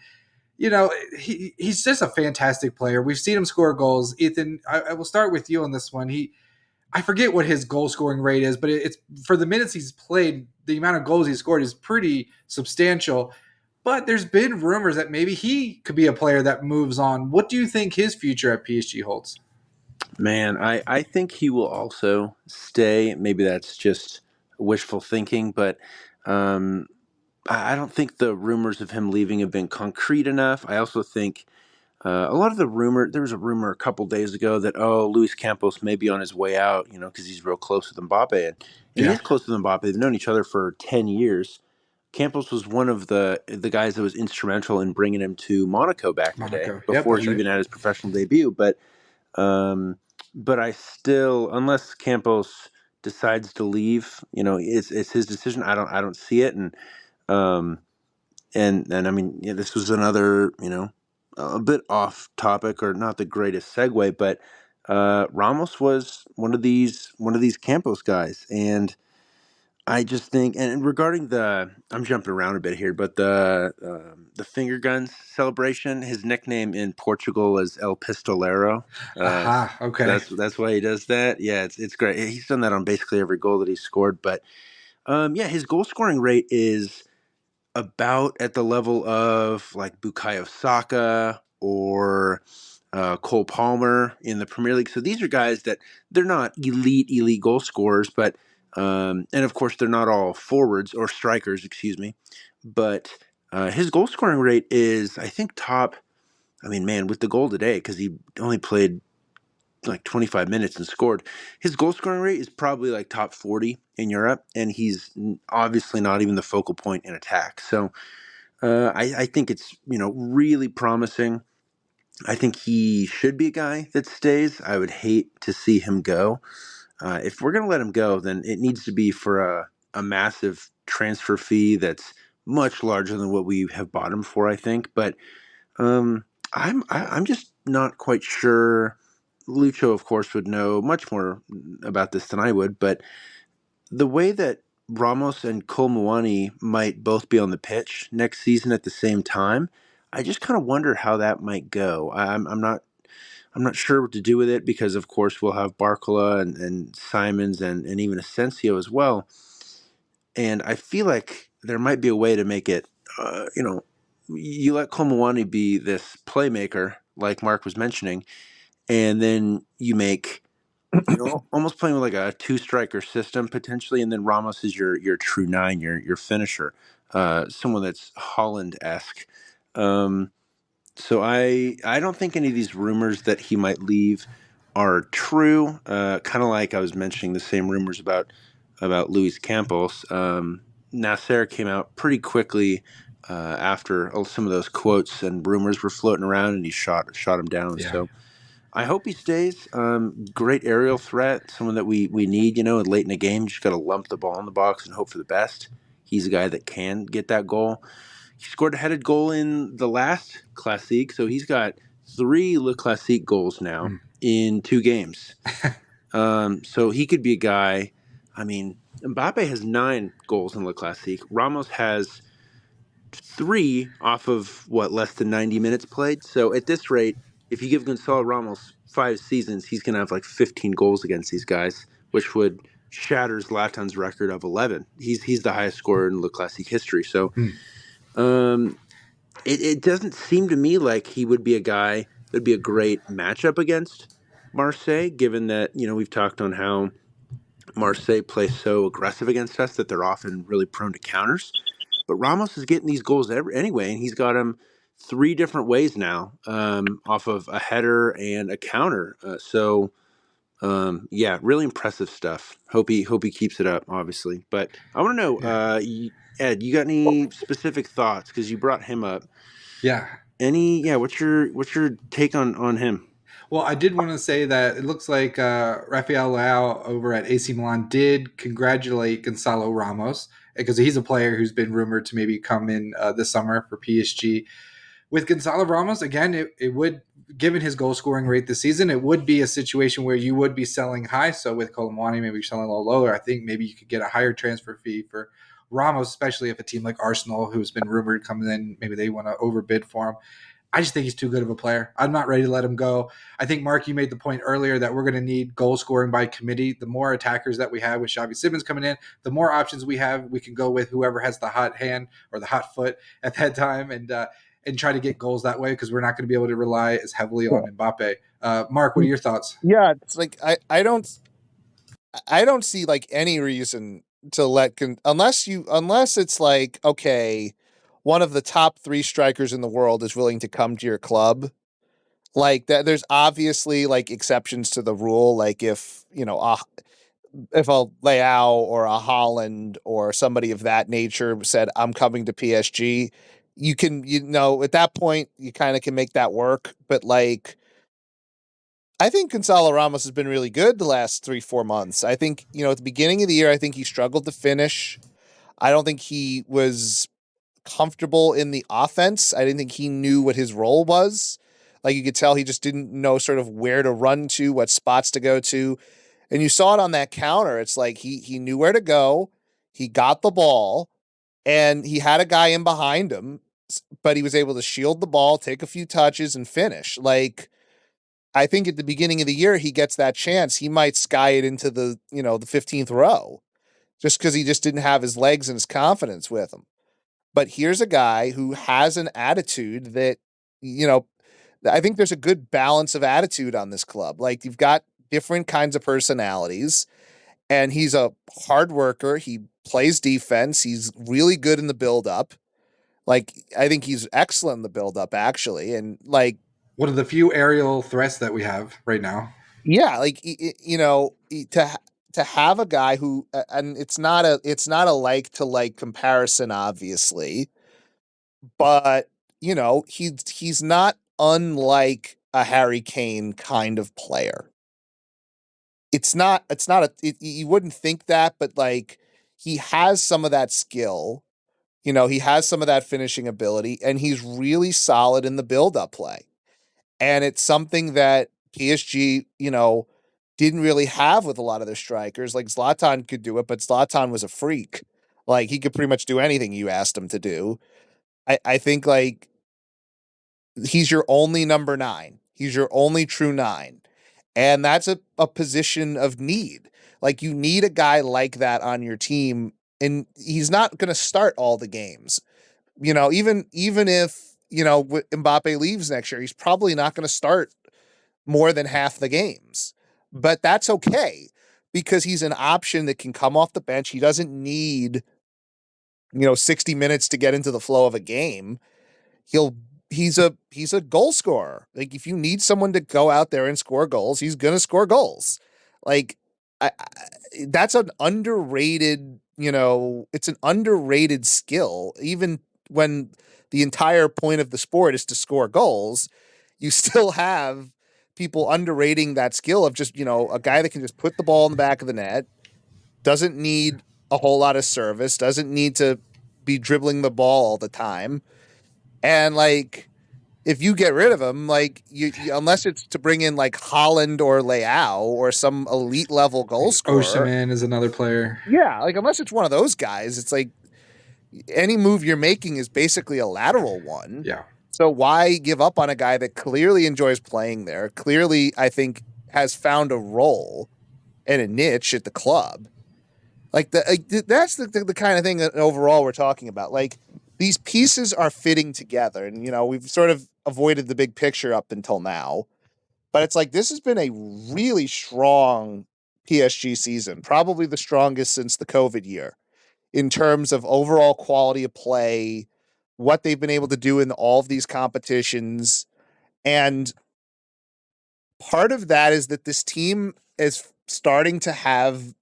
Speaker 1: he's just a fantastic player. We've seen him score goals. Ethan, I will start with you on this one. I forget what his goal scoring rate is, but it's for the minutes he's played, the amount of goals he scored is pretty substantial. But there's been rumors that maybe he could be a player that moves on. What do you think his future at PSG holds?
Speaker 2: Man, I think he will also stay. Maybe that's just wishful thinking, but I don't think the rumors of him leaving have been concrete enough. I also think a lot of there was a rumor a couple days ago that, Luis Campos may be on his way out, because he's real close with Mbappe. And he is close with Mbappe. They've known each other for 10 years. Campos was one of the guys that was instrumental in bringing him to Monaco back in the day, before he even had his professional debut. But I still, unless Campos decides to leave, it's his decision. I don't see it. And I mean, this was another, a bit off topic or not the greatest segue, but Ramos was one of these Campos guys, and I just think, and regarding I'm jumping around a bit here, but the finger guns celebration, his nickname in Portugal is El Pistolero.
Speaker 1: Okay,
Speaker 2: that's why he does that. Yeah, it's great. He's done that on basically every goal that he's scored, but his goal scoring rate is about at the level of like Bukayo Saka or Cole Palmer in the Premier League. So these are guys that they're not elite goal scorers, but and of course they're not all forwards or strikers, excuse me. But his goal scoring rate is, I think, top. I mean, man, with the goal today, because he only played like 25 minutes and scored. His goal scoring rate is probably like top 40 in Europe, and he's obviously not even the focal point in attack. So I think it's really promising. I think he should be a guy that stays. I would hate to see him go. If we're going to let him go, then it needs to be for a massive transfer fee that's much larger than what we have bought him for, I think. But um, I'm just not quite sure. Lucho, of course, would know much more about this than I would, but the way that Ramos and Kolmuani might both be on the pitch next season at the same time, I just kind of wonder how that might go. I'm not sure what to do with it because, of course, we'll have Barcola and Simons and even Asensio as well. And I feel like there might be a way to make it, you let Kolmuani be this playmaker, like Mark was mentioning, and then you make almost playing with like a two striker system potentially, and then Ramos is your true nine, your finisher, someone that's Holland esque. Um, so I don't think any of these rumors that he might leave are true. Kind of like I was mentioning the same rumors about Luis Campos. Nasser came out pretty quickly after some of those quotes and rumors were floating around, and he shot him down.
Speaker 1: Yeah.
Speaker 2: So I hope he stays. Great aerial threat, someone that we need. Late in the game, you just got to lump the ball in the box and hope for the best. He's a guy that can get that goal. He scored a headed goal in the last Classique, so he's got 3 Le Classique goals now
Speaker 1: Mm.
Speaker 2: in 2 games. So he could be a guy. I mean, Mbappe has 9 goals in Le Classique. Ramos has 3 off of less than 90 minutes played. So at this rate, if you give Gonzalo Ramos 5 seasons, he's going to have like 15 goals against these guys, which would shatter Zlatan's record of 11. He's the highest scorer in Le Classique history. So
Speaker 1: Mm.
Speaker 2: um, it doesn't seem to me like he would be a guy that would be a great matchup against Marseille, given that we've talked on how Marseille plays so aggressive against us that they're often really prone to counters. But Ramos is getting these goals anyway, and he's got them 3 different ways now, off of a header and a counter. Yeah, really impressive stuff. Hope he keeps it up, obviously. But I want to know,
Speaker 1: Yeah.
Speaker 2: Ed, you got any specific thoughts because you brought him up?
Speaker 1: Yeah.
Speaker 2: What's your take on him?
Speaker 1: Well, I did want to say that it looks like Rafael Leao over at AC Milan did congratulate Gonzalo Ramos because he's a player who's been rumored to maybe come in this summer for PSG. With Gonzalo Ramos, again, it would, given his goal scoring rate this season, it would be a situation where you would be selling high. So with Colomwani, maybe you're selling a little lower. I think maybe you could get a higher transfer fee for Ramos, especially if a team like Arsenal, who's been rumored coming in, maybe they want to overbid for him. I just think he's too good of a player. I'm not ready to let him go. I think, Mark, you made the point earlier that we're going to need goal scoring by committee. The more attackers that we have with Xavi Simons coming in, the more options we have. We can go with whoever has the hot hand or the hot foot at that time and try to get goals that way because we're not going to be able to rely as heavily on Mbappe. Mark, what are your thoughts?
Speaker 3: Yeah, it's like I don't see like any reason to unless it's like, okay, one of the top 3 strikers in the world is willing to come to your club. Like that, there's obviously like exceptions to the rule. Like if a Leao or a Holland or somebody of that nature said, "I'm coming to PSG," at that point you kind of can make that work. But like, I think Gonzalo Ramos has been really good the last 3-4 months. I think at the beginning of the year, I think he struggled to finish. I don't think he was comfortable in the offense. I didn't think he knew what his role was. Like you could tell he just didn't know sort of where to run to, what spots to go to. And you saw it on that counter. It's like he knew where to go. He got the ball and he had a guy in behind him, but he was able to shield the ball, take a few touches and finish. Like I think at the beginning of the year he gets that chance, he might sky it into the 15th row just cuz he just didn't have his legs and his confidence with him. But here's a guy who has an attitude that, you know, I think there's a good balance of attitude on this club. Like you've got different kinds of personalities, and he's a hard worker. He plays defense. He's really good in the build up. Like I think he's excellent in the build up actually. And like,
Speaker 1: One of the few aerial threats that we have right now.
Speaker 3: yeah, like to have a guy who and it's not a like to like comparison obviously, but he's not unlike a Harry Kane kind of player. You wouldn't think that, but like he has some of that skill. He has some of that finishing ability, and he's really solid in the build-up play. And it's something that PSG, didn't really have with a lot of their strikers. Like Zlatan could do it, but Zlatan was a freak. Like he could pretty much do anything you asked him to do. I think like he's your only number 9. He's your only true 9. And that's a position of need. Like you need a guy like that on your team, and he's not going to start all the games. Even if, Mbappe leaves next year, he's probably not going to start more than half the games. But that's okay because he's an option that can come off the bench. He doesn't need, 60 minutes to get into the flow of a game. He's a goal scorer. Like if you need someone to go out there and score goals, he's going to score goals. Like that's an underrated, it's an underrated skill. Even when the entire point of the sport is to score goals, you still have people underrating that skill of just, a guy that can just put the ball in the back of the net, doesn't need a whole lot of service, doesn't need to be dribbling the ball all the time. And like, if you get rid of him, like you unless it's to bring in like Holland or Leao or some elite level goal scorer.
Speaker 1: Osimhen is another player.
Speaker 3: Yeah, like unless it's one of those guys, it's like any move you're making is basically a lateral one.
Speaker 1: Yeah.
Speaker 3: So why give up on a guy that clearly enjoys playing there? Clearly, I think has found a role and a niche at the club. Like that's the kind of thing that overall we're talking about. Like these pieces are fitting together, and we've sort of avoided the big picture up until now. But it's like this has been a really strong PSG season, probably the strongest since the COVID year in terms of overall quality of play, what they've been able to do in all of these competitions. And part of that is that this team is starting to have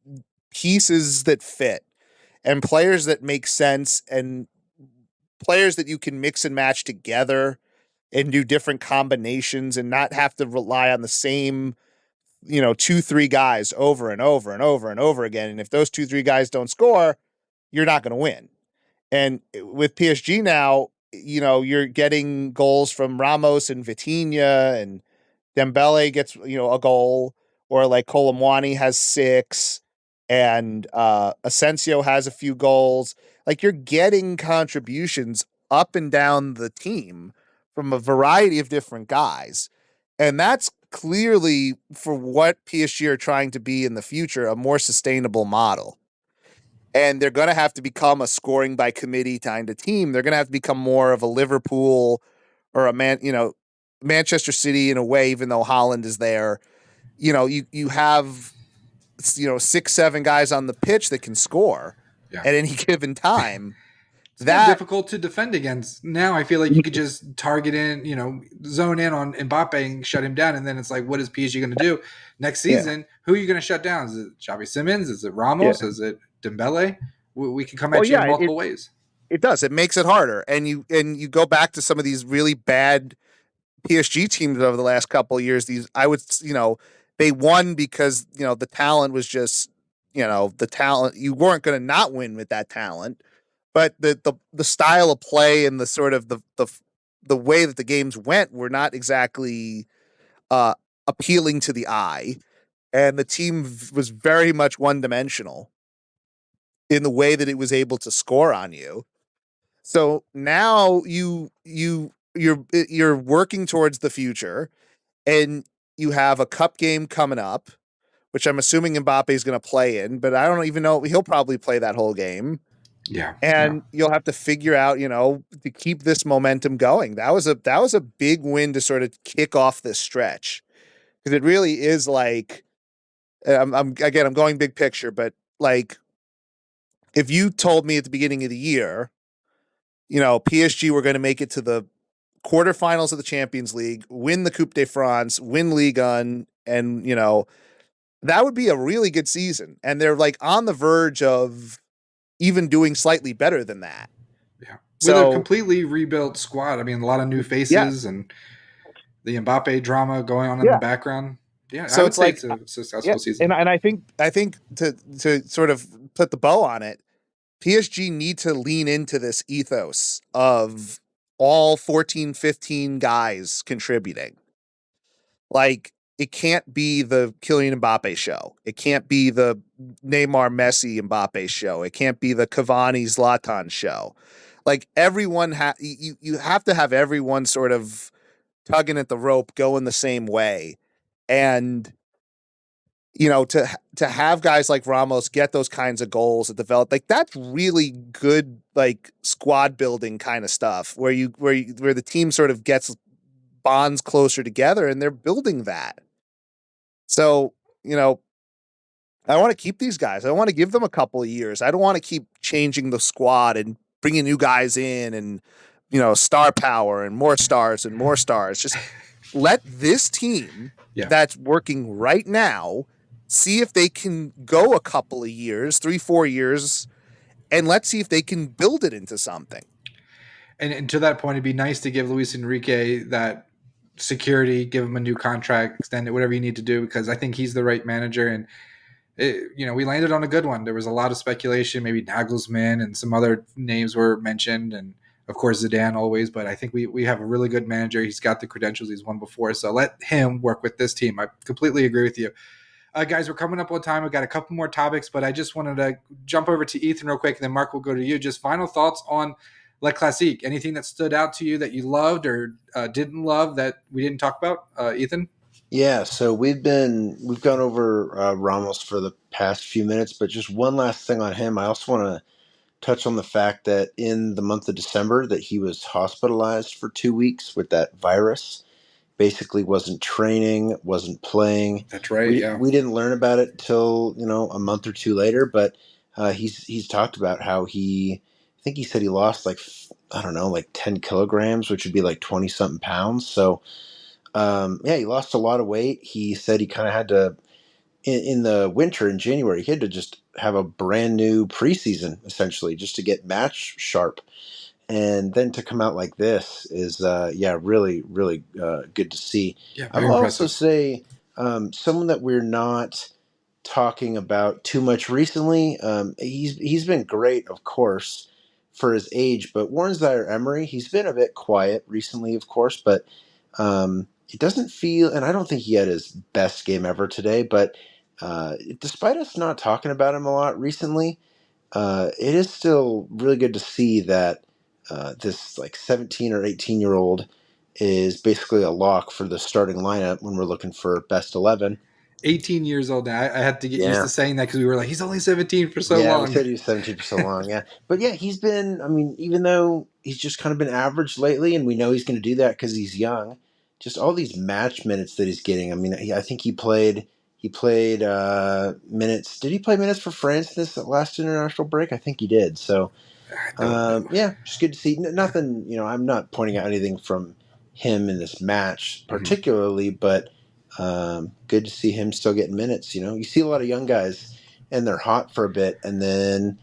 Speaker 3: pieces that fit and players that make sense and players that you can mix and match together and do different combinations and not have to rely on the same, 2-3 guys over and over and over and over again. And if those 2-3 guys don't score, you're not going to win. And with PSG now, you're getting goals from Ramos and Vitinha, and Dembele gets, a goal, or like Colomwani has 6, and Asensio has a few goals. Like you're getting contributions up and down the team from a variety of different guys. And that's clearly, for what PSG are trying to be in the future, a more sustainable model. And they're going to have to become a scoring by committee kind of team. They're going to have to become more of a Liverpool or Manchester City in a way, even though Holland is there. You have 6-7 guys on the pitch that can score at any given time.
Speaker 1: It's more difficult to defend against. Now I feel like you could just target in, zone in on Mbappe and shut him down. And then it's like, what is PSG going to do next season? Yeah. Who are you going to shut down? Is it Xavi Simons? Is it Ramos? Yeah. Is it Dembele? We can come at you in multiple ways.
Speaker 3: It does. It makes it harder. And you go back to some of these really bad PSG teams over the last couple of years. They won because, the talent was just, the talent. You weren't going to not win with that talent. But the style of play and the sort of the way that the games went were not exactly appealing to the eye, and the team was very much one-dimensional in the way that it was able to score on you. So now you're working towards the future, and you have a cup game coming up, which I'm assuming Mbappe is going to play in, but I don't even know. He'll probably play that whole game.
Speaker 1: Yeah.
Speaker 3: And you'll have to figure out, to keep this momentum going. That was a big win to sort of kick off this stretch. Because it really is like, I'm going big picture, but like, if you told me at the beginning of the year, PSG were going to make it to the quarterfinals of the Champions League, win the Coupe de France, win Ligue 1, and, that would be a really good season. And they're like on the verge of even doing slightly better than that.
Speaker 1: Yeah. With a completely rebuilt squad. I mean, a lot of new faces and the Mbappe drama going on in the
Speaker 3: Yeah.
Speaker 1: background. Yeah, I
Speaker 3: So
Speaker 1: would
Speaker 3: it's
Speaker 1: say
Speaker 3: like,
Speaker 1: it's a
Speaker 3: yeah,
Speaker 1: successful season.
Speaker 3: and I think to sort of put the bow on it, PSG need to lean into this ethos of all 14, 15 guys contributing. Like, it can't be the Kylian Mbappe show. It can't be the Neymar Messi Mbappe show. It can't be the Cavani Zlatan show. Like, everyone you have to have everyone sort of tugging at the rope going the same way. And to have guys like Ramos get those kinds of goals that develop, like, that's really good, like, squad building kind of stuff where the team sort of gets bonds closer together and they're building that. So, I want to keep these guys. I want to give them a couple of years. I don't want to keep changing the squad and bringing new guys in and, star power and more stars and more stars. Just let this team
Speaker 1: Yeah.
Speaker 3: that's working right now see if they can go a couple of years, 3-4 years, and let's see if they can build it into something.
Speaker 1: And to that point, it'd be nice to give Luis Enrique that security, give him a new contract, extend it, whatever you need to do, because I think he's the right manager. And we landed on a good one. There was a lot of speculation, maybe Nagelsmann and some other names were mentioned, and of course Zidane always. But I think we have a really good manager. He's got the credentials. He's won before, so let him work with this team. I completely agree with you. Guys, we're coming up on time. We've got a couple more topics, but I just wanted to jump over to Ethan real quick, and then Mark will go to you. Just final thoughts on Le Classique. Anything that stood out to you that you loved or didn't love that we didn't talk about, Ethan?
Speaker 2: Yeah, so we've gone over Ramos for the past few minutes, but just one last thing on him. I also want to touch on the fact that in the month of December that he was hospitalized for 2 weeks with that virus. Basically, wasn't training, wasn't playing.
Speaker 1: That's right.
Speaker 2: We
Speaker 1: Yeah.
Speaker 2: we didn't learn about it till a month or two later, but he's talked about how I think he said he lost like I don't know like 10 kilograms, which would be like 20 something pounds. So yeah, he lost a lot of weight. He said he kind of had to in the winter in January. He had to just have a brand new preseason essentially just to get match sharp. And then to come out like this is, yeah, really, really good to see.
Speaker 1: Yeah,
Speaker 2: I
Speaker 1: very
Speaker 2: will also
Speaker 1: impressive.
Speaker 2: say someone that we're not talking about too much recently. He's been great, of course, for his age. But Warren Zaire-Emery, he's been a bit quiet recently, of course. But it doesn't feel, and I don't think he had his best game ever today. But despite us not talking about him a lot recently, it is still really good to see that this like 17 or 18-year-old is basically a lock for the starting lineup when we're looking for best 11.
Speaker 1: 18 years old now. I had to get used
Speaker 2: Yeah.
Speaker 1: to saying that because we were like, he's only 17 for so
Speaker 2: Yeah, we
Speaker 1: long.
Speaker 2: said he was 17 for so long, yeah. But yeah, he's been, I mean, even though he's just kind of been average lately, and we know he's going to do that because he's young, just all these match minutes that he's getting. I mean, I think he played minutes. Did he play minutes for France this last international break? I think he did. So,
Speaker 1: I don't know.
Speaker 2: yeah, just good to see. Nothing, I'm not pointing out anything from him in this match
Speaker 1: Mhm.
Speaker 2: particularly, but good to see him still getting minutes. You see a lot of young guys and they're hot for a bit, and then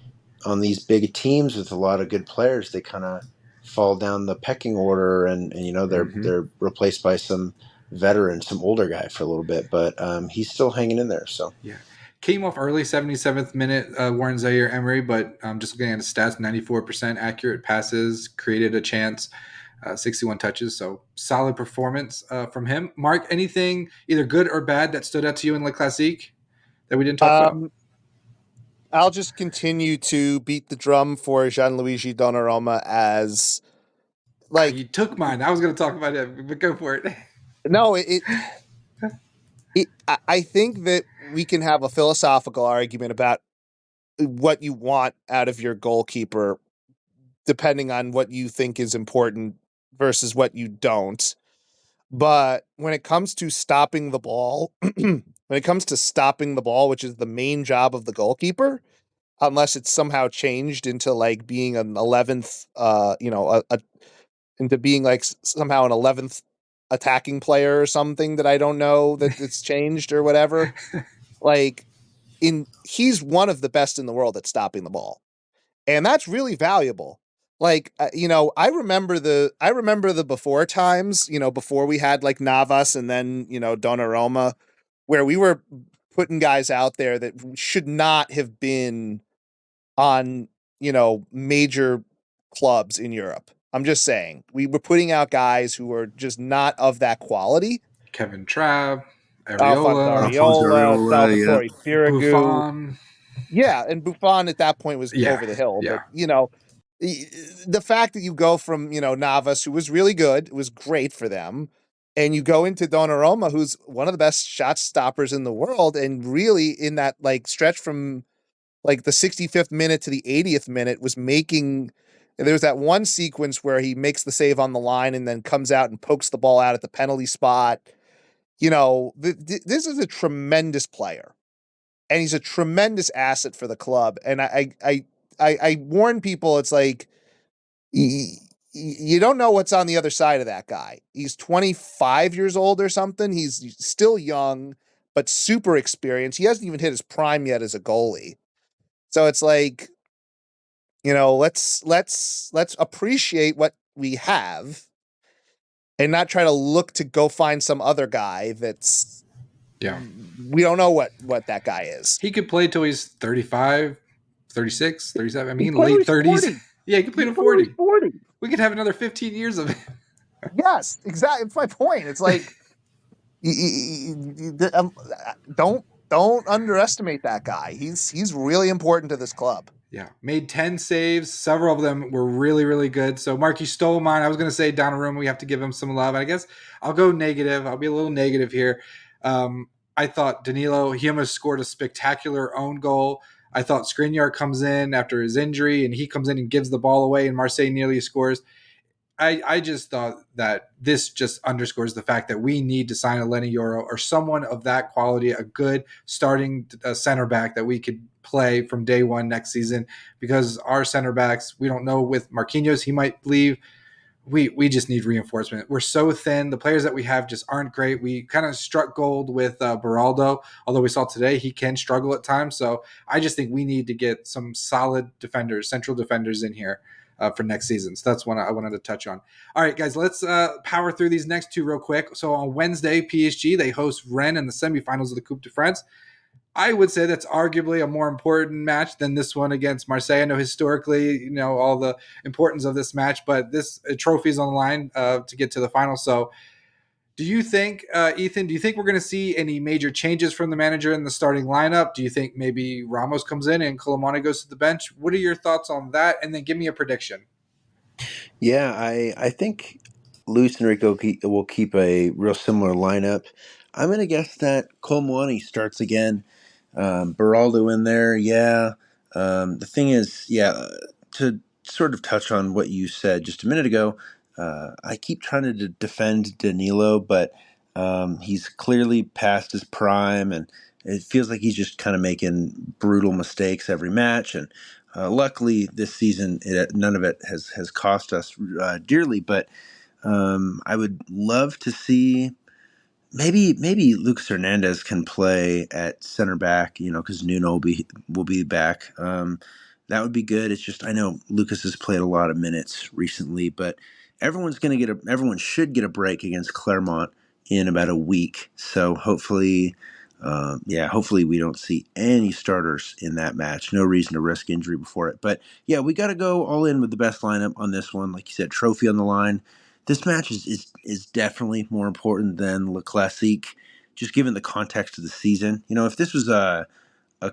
Speaker 2: on these big teams with a lot of good players, they kind of fall down the pecking order, and
Speaker 1: Mhm.
Speaker 2: they're replaced by some veteran, some older guy for a little bit, but he's still hanging in there. So
Speaker 1: Yeah. Came off early, 77th minute, Warren Zaire-Emery, but just looking at his stats, 94% accurate passes, created a chance, 61 touches. So solid performance from him. Mark, anything either good or bad that stood out to you in Le Classique that we didn't talk about?
Speaker 3: I'll just continue to beat the drum for Gianluigi Donnarumma as, like,
Speaker 1: You took mine. I was going to talk about it, but go for it.
Speaker 3: no, I think that we can have a philosophical argument about what you want out of your goalkeeper, depending on what you think is important versus what you don't. But when it comes to stopping the ball, which is the main job of the goalkeeper, unless it's somehow changed into like being an 11th, into being like somehow an 11th attacking player or something that I don't know that it's changed or whatever. Like, he's one of the best in the world at stopping the ball. And that's really valuable. Like, I remember the before times, before we had like Navas and then, Donnarumma, where we were putting guys out there that should not have been on, major clubs in Europe. I'm just saying, we were putting out guys who were just not of that quality.
Speaker 1: Kevin Trapp,
Speaker 3: Alphonse
Speaker 1: Areola,
Speaker 2: Alfonso
Speaker 3: Areola,
Speaker 2: Areola, yeah.
Speaker 3: Salvatore Biragou.
Speaker 1: Buffon.
Speaker 3: Yeah, and Buffon at that point was
Speaker 1: Yeah,
Speaker 3: over the hill.
Speaker 1: yeah.
Speaker 3: But, the fact that you go from, Navas, who was really good, it was great for them, and you go into Donnarumma, who's one of the best shot stoppers in the world, and really in that like stretch from like the 65th minute to the 80th minute was making. There was that one sequence where he makes the save on the line and then comes out and pokes the ball out at the penalty spot. This is a tremendous player, and he's a tremendous asset for the club. And I warn people, it's like you don't know what's on the other side of that guy. He's 25 years old or something. He's still young, but super experienced. He hasn't even hit his prime yet as a goalie. So it's like, let's appreciate what we have and not try to look to go find some other guy that's,
Speaker 1: Yeah.
Speaker 3: we don't know what that guy is.
Speaker 1: He could play till he's 35, 36, 37. I mean,
Speaker 3: He
Speaker 1: late
Speaker 3: plays
Speaker 1: 30s.
Speaker 3: 40.
Speaker 1: Yeah, he could play
Speaker 3: He
Speaker 1: to 40.
Speaker 3: plays 40.
Speaker 1: We could have another 15 years of it.
Speaker 3: Yes, exactly. It's my point. It's like, don't underestimate that guy. He's really important to this club.
Speaker 1: Yeah, made 10 saves. Several of them were really, really good. So, Mark, you stole mine. I was going to say Donnarumma, we have to give him some love. I guess I'll go negative. I'll be a little negative here. I thought Danilo, he almost scored a spectacular own goal. I thought Skriniar comes in after his injury, and he comes in and gives the ball away, and Marseille nearly scores. I just thought that this just underscores the fact that we need to sign a Lenny Yoro or someone of that quality, a good starting center back that we could play from day one next season, because our center backs, we don't know with Marquinhos, he might leave. We just need reinforcement. We're so thin. The players that we have just aren't great. We kind of struck gold with Beraldo, although we saw today he can struggle at times. So I just think we need to get some solid defenders, central defenders in here for next season. So that's one I wanted to touch on. All right, guys, let's power through these next two real quick. So on Wednesday, PSG, they host Rennes in the semifinals of the Coupe de France. I would say that's arguably a more important match than this one against Marseille. I know historically, all the importance of this match, but this trophy is on the line to get to the final. So do you think, Ethan, we're going to see any major changes from the manager in the starting lineup? Do you think maybe Ramos comes in and Colomani goes to the bench? What are your thoughts on that? And then give me a prediction.
Speaker 2: Yeah, I think Luis Enrique will keep a real similar lineup. I'm going to guess that Colomani starts again. Beraldo in there, yeah. The thing is, yeah, to sort of touch on what you said just a minute ago, I keep trying to defend Danilo, but he's clearly past his prime, and it feels like he's just kind of making brutal mistakes every match. And luckily, this season, none of it has cost us dearly. But I would love to see. Maybe Lucas Hernandez can play at center back, because Nuno will be back. That would be good. It's just I know Lucas has played a lot of minutes recently, but everyone should get a break against Clermont in about a week. So hopefully, hopefully we don't see any starters in that match. No reason to risk injury before it. But yeah, we got to go all in with the best lineup on this one. Like you said, trophy on the line. This match is definitely more important than Le Classique, just given the context of the season. If this was a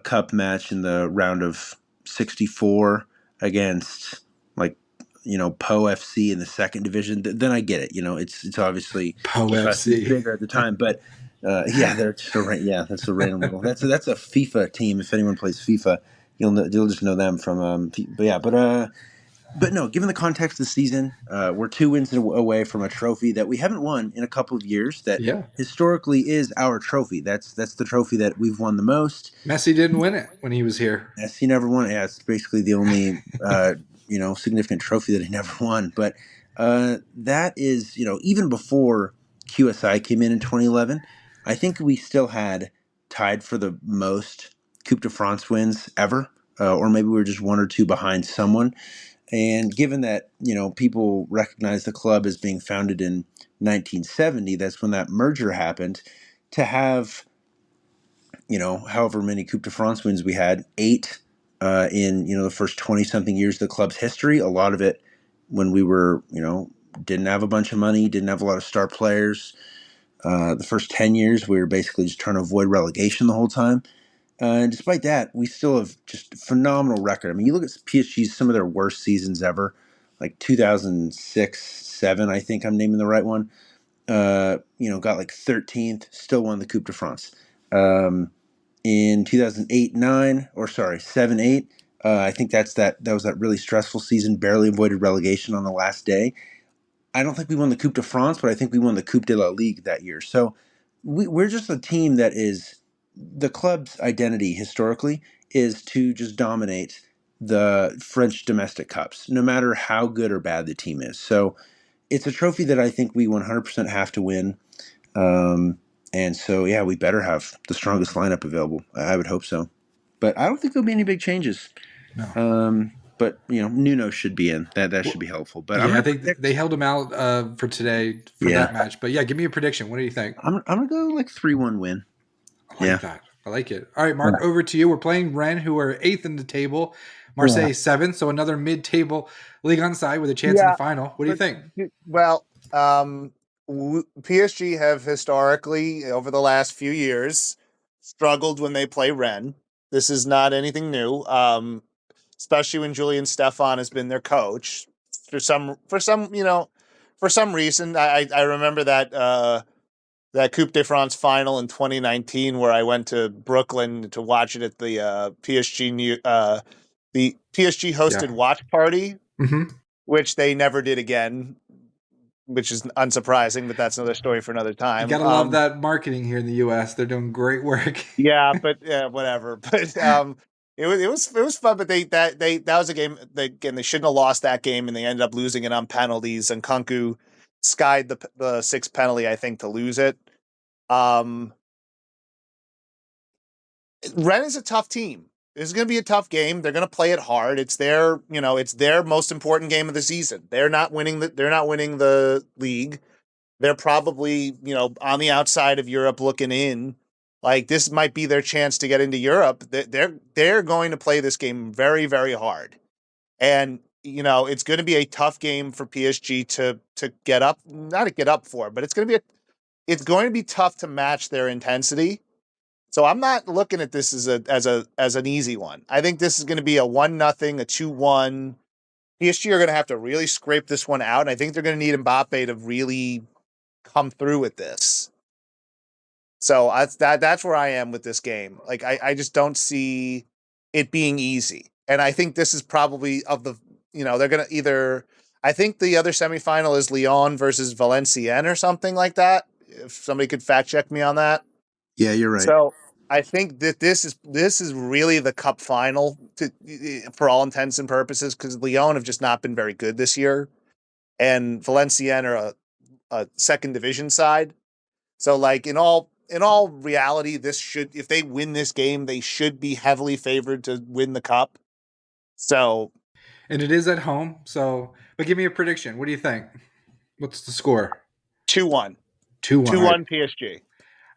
Speaker 2: cup match in the round of 64 against like Po FC in the second division, then I get it. It's obviously
Speaker 1: Po
Speaker 2: Le Classique
Speaker 1: FC.
Speaker 2: bigger at the time, but they're just that's a random little that's a FIFA team. If anyone plays FIFA, you'll just know them from but no, given the context of the season, we're 2 wins away from a trophy that we haven't won in a couple of years. That
Speaker 1: Yeah.
Speaker 2: historically is our trophy. That's the trophy that we've won the most.
Speaker 1: Messi didn't win it when he was here.
Speaker 2: Messi never won it. Yeah, it's basically the only significant trophy that he never won. But that is even before QSI came in 2011, I think we still had tied for the most Coupe de France wins ever, or maybe we were just 1 or 2 behind someone. And given that, people recognize the club as being founded in 1970, that's when that merger happened, to have, however many Coupe de France wins we had, 8 in, the first 20 something years of the club's history. A lot of it when we were, didn't have a bunch of money, didn't have a lot of star players. The first 10 years, we were basically just trying to avoid relegation the whole time. And despite that, we still have just a phenomenal record. I mean, you look at PSG's some of their worst seasons ever, like 2006, 7, I think I'm naming the right one. Got like 13th, still won the Coupe de France. In 2008, 9, or sorry, 7, 8, I think that was that really stressful season, barely avoided relegation on the last day. I don't think we won the Coupe de France, but I think we won the Coupe de la Ligue that year. So we're just a team that is the club's identity historically is to just dominate the French domestic cups, no matter how good or bad the team is. So it's a trophy that I think we 100% have to win. And so, yeah, we better have the strongest lineup available. I would hope so. But I don't think there'll be any big changes.
Speaker 1: No.
Speaker 2: But Nuno should be in. That should be helpful. But I'm
Speaker 1: Yeah, I
Speaker 2: gonna
Speaker 1: think
Speaker 2: predict.
Speaker 1: they held him out for today for
Speaker 2: Yeah,
Speaker 1: that match. But yeah, give me a prediction. What do you think?
Speaker 2: I'm gonna go like 3-1 win.
Speaker 1: I like
Speaker 2: Yeah.
Speaker 1: that. I like it. All right, Mark, over to you. We're playing Rennes, who are 8th in the table. Marseille 7th, so another mid-table league on side with a chance in the final. What do you think?
Speaker 3: Well, PSG have historically, over the last few years, struggled when they play Rennes. This is not anything new, especially when Julian Stefan has been their coach. For some reason, I remember that Coupe de France final in 2019 where I went to Brooklyn to watch it at the PSG
Speaker 1: Yeah.
Speaker 3: hosted watch party,
Speaker 1: hmm
Speaker 3: which they never did again, which is unsurprising, but that's another story for another
Speaker 1: You
Speaker 3: time.
Speaker 1: got to love that marketing here in the U.S. They're doing great work.
Speaker 3: Yeah, but whatever. But it was fun. But that was a game. They shouldn't have lost that game, and they ended up losing it on penalties. And Kunku skied the sixth penalty, I think, to lose it. Um, Rennes is a tough team. This is going to be a tough game. They're going to play it hard. It's their most important game of the season. They're not winning the league. They're probably, on the outside of Europe looking in. Like, this might be their chance to get into Europe. They're going to play this game very, very hard. And, it's going to be a tough game for PSG to get up, not to get up for, but it's going to be tough to match their intensity. So I'm not looking at this as an easy one. I think this is going to be a 1-0, a 2-1. PSG are going to have to really scrape this one out, and I think they're going to need Mbappe to really come through with this. So that's where I am with this game. Like, I just don't see it being easy. And I think this is probably they're going to either, I think the other semifinal is Lyon versus Valenciennes or something like that. If somebody could fact check me on that.
Speaker 2: Yeah, you're right.
Speaker 3: So I think that this is really the cup final for all intents and purposes, because Lyon have just not been very good this year, and Valenciennes are a second division side. So, like, in all reality, if they win this game, they should be heavily favored to win the cup. So,
Speaker 1: And it is at home. So, but give me a prediction. What do you think? What's the score?
Speaker 3: 2-1.
Speaker 1: 2-1. All right.
Speaker 3: 2-1 PSG.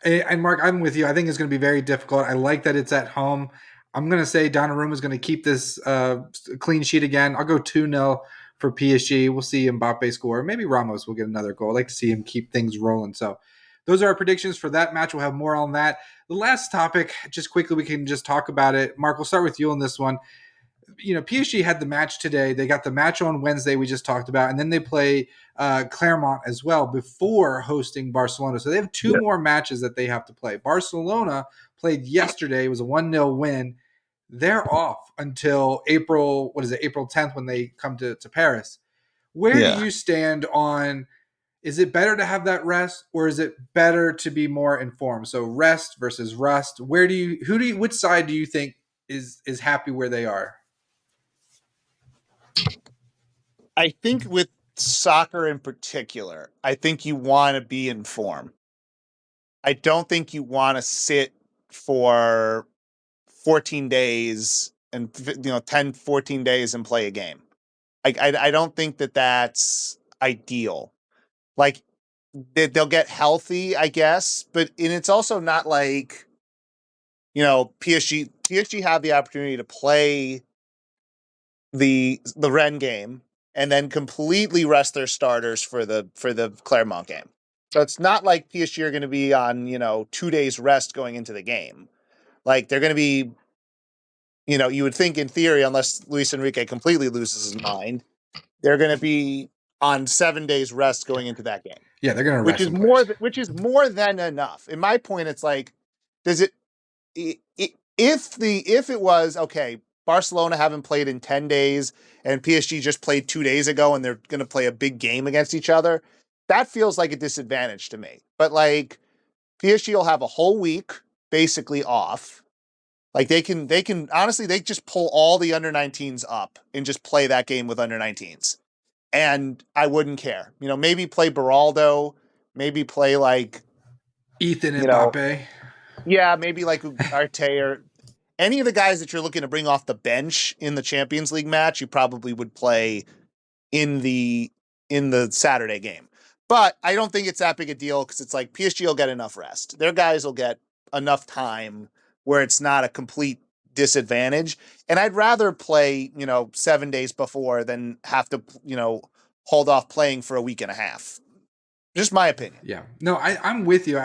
Speaker 1: And Mark, I'm with you. I think it's going to be very difficult. I like that it's at home. I'm going to say Donnarumma is going to keep this clean sheet again. I'll go 2-0 for PSG. We'll see Mbappe score. Maybe Ramos will get another goal. I like to see him keep things rolling. So those are our predictions for that match. We'll have more on that. The last topic, just quickly, we can just talk about it. Mark, we'll start with you on this one. PSG had the match today. They got the match on Wednesday we just talked about, and then they play Clermont as well before hosting Barcelona. So they have two more matches that they have to play. Barcelona played yesterday. It was a 1-0 win. They're off until April 10th when they come to Paris. Where do you stand on, is it better to have that rest, or is it better to be more informed? So rest versus rust. Which side do you think is happy where they are?
Speaker 3: I think with soccer in particular, I think you want to be in form. I don't think you want to sit for 14 days and 10, 14 days and play a game. I don't think that that's ideal. Like they'll get healthy, I guess, but and it's also not like PSG have the opportunity to play the Rennes game and then completely rest their starters for the Clermont game. So it's not like PSG are going to be on 2 days rest going into the game. Like they're going to be, you would think in theory, unless Luis Enrique completely loses his mind, they're going to be on 7 days rest going into that game.
Speaker 1: Yeah, they're going to
Speaker 3: which
Speaker 1: rest
Speaker 3: is
Speaker 1: some players.
Speaker 3: which is more than enough. In my point, it's like, does it if it was okay, Barcelona haven't played in 10 days and PSG just played 2 days ago and they're going to play a big game against each other, that feels like a disadvantage to me. But like PSG will have a whole week basically off. Like they can honestly, they just pull all the under 19s up and just play that game with under 19s. And I wouldn't care. Maybe play Beraldo, maybe play like,
Speaker 1: Ethan
Speaker 3: you know,
Speaker 1: Mbappe.
Speaker 3: yeah, maybe like Arte or any of the guys that you're looking to bring off the bench in the Champions League match, you probably would play in the Saturday game. But I don't think it's that big a deal because it's like PSG will get enough rest. Their guys will get enough time where it's not a complete disadvantage. And I'd rather play, 7 days before than have to, hold off playing for a week and a half. Just my opinion.
Speaker 1: Yeah, no, I'm with you.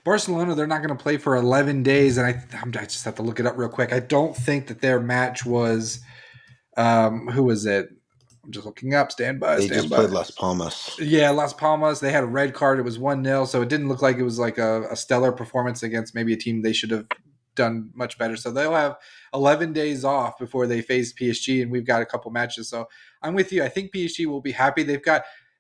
Speaker 1: Barcelona, they're not going to play for 11 days, and I just have to look it up real quick. I don't think that their match was, who was it? I'm just looking up. Stand by.
Speaker 2: They just played Las Palmas.
Speaker 1: Yeah, Las Palmas. They had a red card. It was 1-0, so it didn't look like it was like a stellar performance against maybe a team they should have done much better. So they'll have 11 days off before they face PSG, and we've got a couple matches. So I'm with you. I think PSG will be happy. They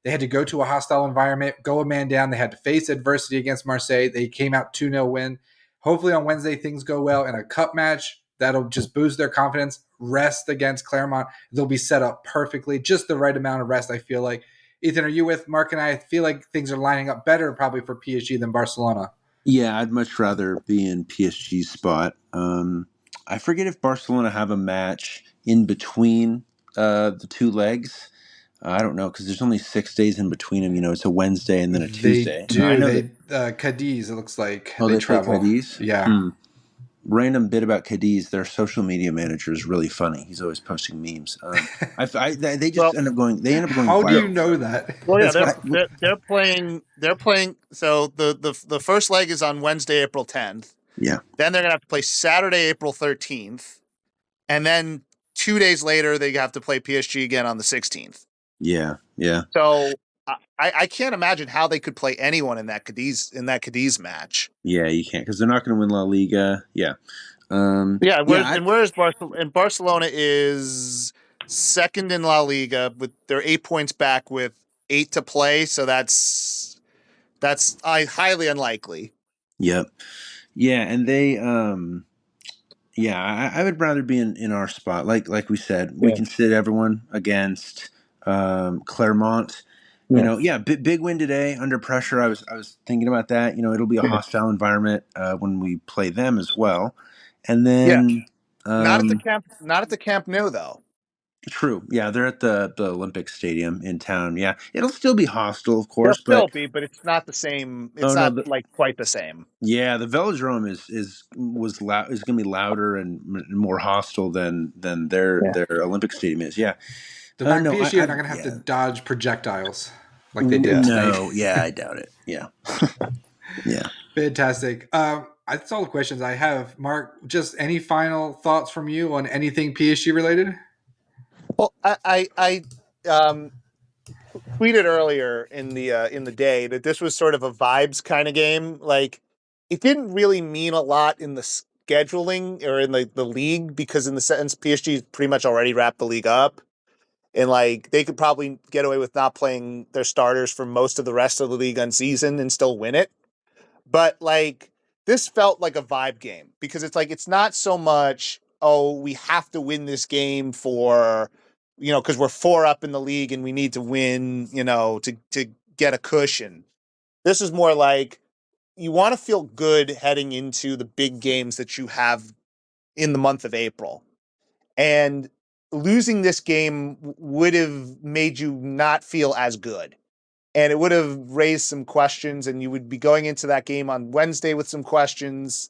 Speaker 1: had to go to a hostile environment, go a man down. They had to face adversity against Marseille. They came out 2-0 win. Hopefully on Wednesday things go well in a cup match. That'll just boost their confidence. Rest against Clermont. They'll be set up perfectly. Just the right amount of rest, I feel like. Ethan, are you with Mark and I feel like things are lining up better probably for PSG than Barcelona.
Speaker 2: Yeah, I'd much rather be in PSG's spot. I forget if Barcelona have a match in between the two legs. I don't know because there's only 6 days in between them. It's a Wednesday and then a
Speaker 1: They
Speaker 2: Tuesday. And I
Speaker 1: do.
Speaker 2: know that.
Speaker 1: Cadiz, it looks like
Speaker 2: Oh,
Speaker 1: they
Speaker 2: they play
Speaker 1: travel.
Speaker 2: Cadiz.
Speaker 1: Yeah.
Speaker 2: Random bit about Cadiz. Their social media manager is really funny. He's always posting memes. They just
Speaker 3: Well,
Speaker 2: end up going. They end up going
Speaker 1: How do you
Speaker 2: viral.
Speaker 1: know that?
Speaker 3: Well, yeah,
Speaker 1: That's funny.
Speaker 3: they're playing. They're playing. So the first leg is on Wednesday, April 10th.
Speaker 2: Yeah.
Speaker 3: Then they're gonna have to play Saturday, April 13th, and then 2 days later they have to play PSG again on the 16th.
Speaker 2: Yeah. Yeah.
Speaker 3: So I can't imagine how they could play anyone in that Cadiz match.
Speaker 2: Yeah. You can't because they're not going to win La Liga. Yeah.
Speaker 3: Yeah,
Speaker 2: Yeah.
Speaker 3: whereas Barcelona and Barcelona is second in La Liga with their 8 points back with 8 to play. So that's highly unlikely.
Speaker 2: Yep. Yeah, and they yeah, I would rather be in our spot. Like we said, we
Speaker 3: Yeah.
Speaker 2: can sit everyone against Claremont.
Speaker 3: Yeah.
Speaker 2: Yeah, big win today under pressure. I was thinking about that. It'll be a hostile environment when we play them as well. And
Speaker 3: Yeah.
Speaker 2: then
Speaker 3: Not at the Camp Nou though.
Speaker 2: true. Yeah, they're at the Olympic Stadium in town. Yeah. It'll still be hostile, of
Speaker 3: They'll
Speaker 2: course,
Speaker 3: still
Speaker 2: but
Speaker 3: be, but it's not the same.
Speaker 2: oh
Speaker 3: It's
Speaker 2: no,
Speaker 3: not like quite the same.
Speaker 2: yeah, the Velodrome is going to be louder and more hostile than their
Speaker 3: Yeah.
Speaker 2: their Olympic Stadium is. Yeah. No,
Speaker 1: PSG are not going to have to
Speaker 2: yeah.
Speaker 1: dodge projectiles like they did tonight.
Speaker 2: No, yeah, I doubt it. Yeah. Yeah.
Speaker 1: Fantastic. That's all the questions I have. Mark, just any final thoughts from you on anything PSG related?
Speaker 3: Well, I tweeted earlier in the day that this was sort of a vibes kind of game. Like it didn't really mean a lot in the scheduling or in the league because in the sense PSG pretty much already wrapped the league up. And like they could probably get away with not playing their starters for most of the rest of the league unseason and still win it. But like this felt like a vibe game because it's like it's not so much, oh, we have to win this game for because we're 4 up in the league and we need to win, to get a cushion. This is more like you want to feel good heading into the big games that you have in the month of April. And losing this game would have made you not feel as good. And it would have raised some questions, and you would be going into that game on Wednesday with some questions.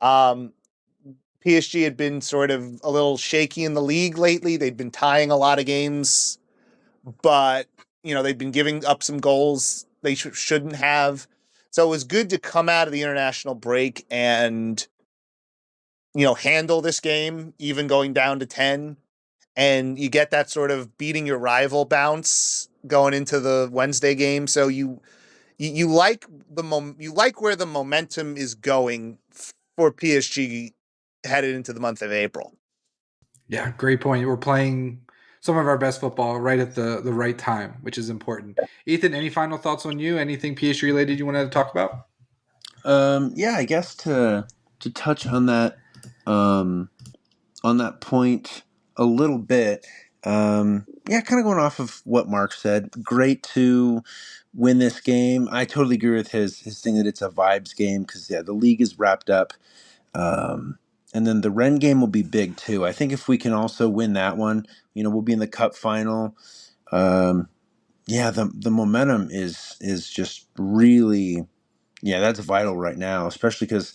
Speaker 3: PSG had been sort of a little shaky in the league lately. They'd been tying a lot of games, but they'd been giving up some goals they shouldn't have. So it was good to come out of the international break and handle this game, even going down to 10, and you get that sort of beating your rival bounce going into the Wednesday game. So you like you like where the momentum is going for PSG headed into the month of April.
Speaker 1: Yeah, great point. We're playing some of our best football right at the right time, which is important. Ethan, any final thoughts on you? Anything PSG related you wanted to talk about?
Speaker 2: Yeah, I guess to touch on that point a little bit. Yeah, kind of going off of what Mark said. Great to win this game. I totally agree with his thing that it's a vibes game because the league is wrapped up. And then the Rennes game will be big too. I think if we can also win that one, we'll be in the cup final. The momentum is just really, that's vital right now, especially because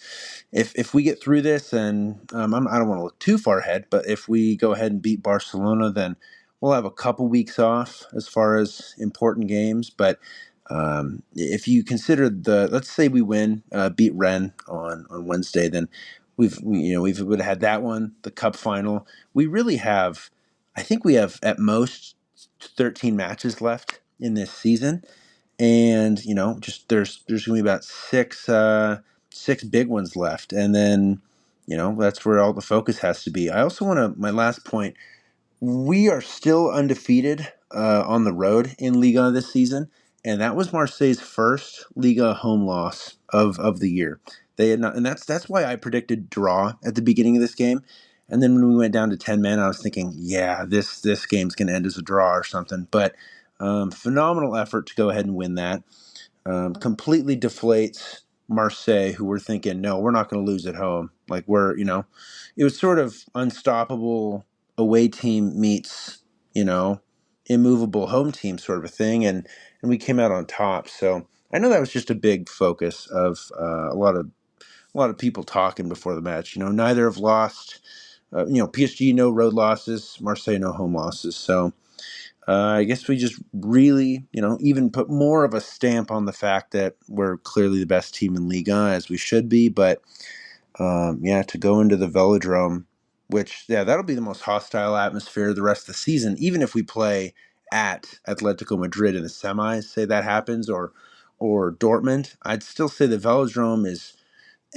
Speaker 2: if we get through this, and I don't want to look too far ahead, but if we go ahead and beat Barcelona, then we'll have a couple weeks off as far as important games. But if you consider let's say we win, beat Rennes on Wednesday, then we would have had that one, the cup final. We really have, I think we have at most 13 matches left in this season. And just there's gonna be about six big ones left, and then that's where all the focus has to be. I also want to, my last point, we are still undefeated on the road in Liga this season, and that was Marseille's first Liga home loss of the year. They had not, and that's why I predicted draw at the beginning of this game. And then when we went down to 10 men, I was thinking, yeah, this game's going to end as a draw or something. But phenomenal effort to go ahead and win that. Completely deflates Marseille, who were thinking, no, we're not going to lose at home. Like it was sort of unstoppable away team meets, immovable home team sort of a thing. And we came out on top. So I know that was just a big focus of a lot of people talking before the match. Neither have lost. PSG no road losses, Marseille no home losses. So I guess we just really, even put more of a stamp on the fact that we're clearly the best team in Ligue 1, as we should be. But to go into the Vélodrome, which that'll be the most hostile atmosphere the rest of the season, even if we play at Atletico Madrid in the semis, say that happens, or Dortmund, I'd still say the Vélodrome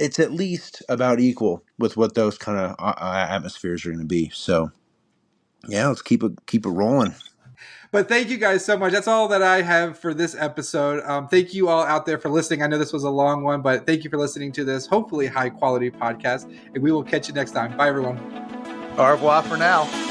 Speaker 2: it's at least about equal with what those kind of atmospheres are going to be. So let's keep it rolling.
Speaker 1: But thank you guys so much. That's all that I have for this episode. Thank you all out there for listening. I know this was a long one, but thank you for listening to this hopefully high quality podcast. And we will catch you next time. Bye, everyone.
Speaker 3: Au revoir for now.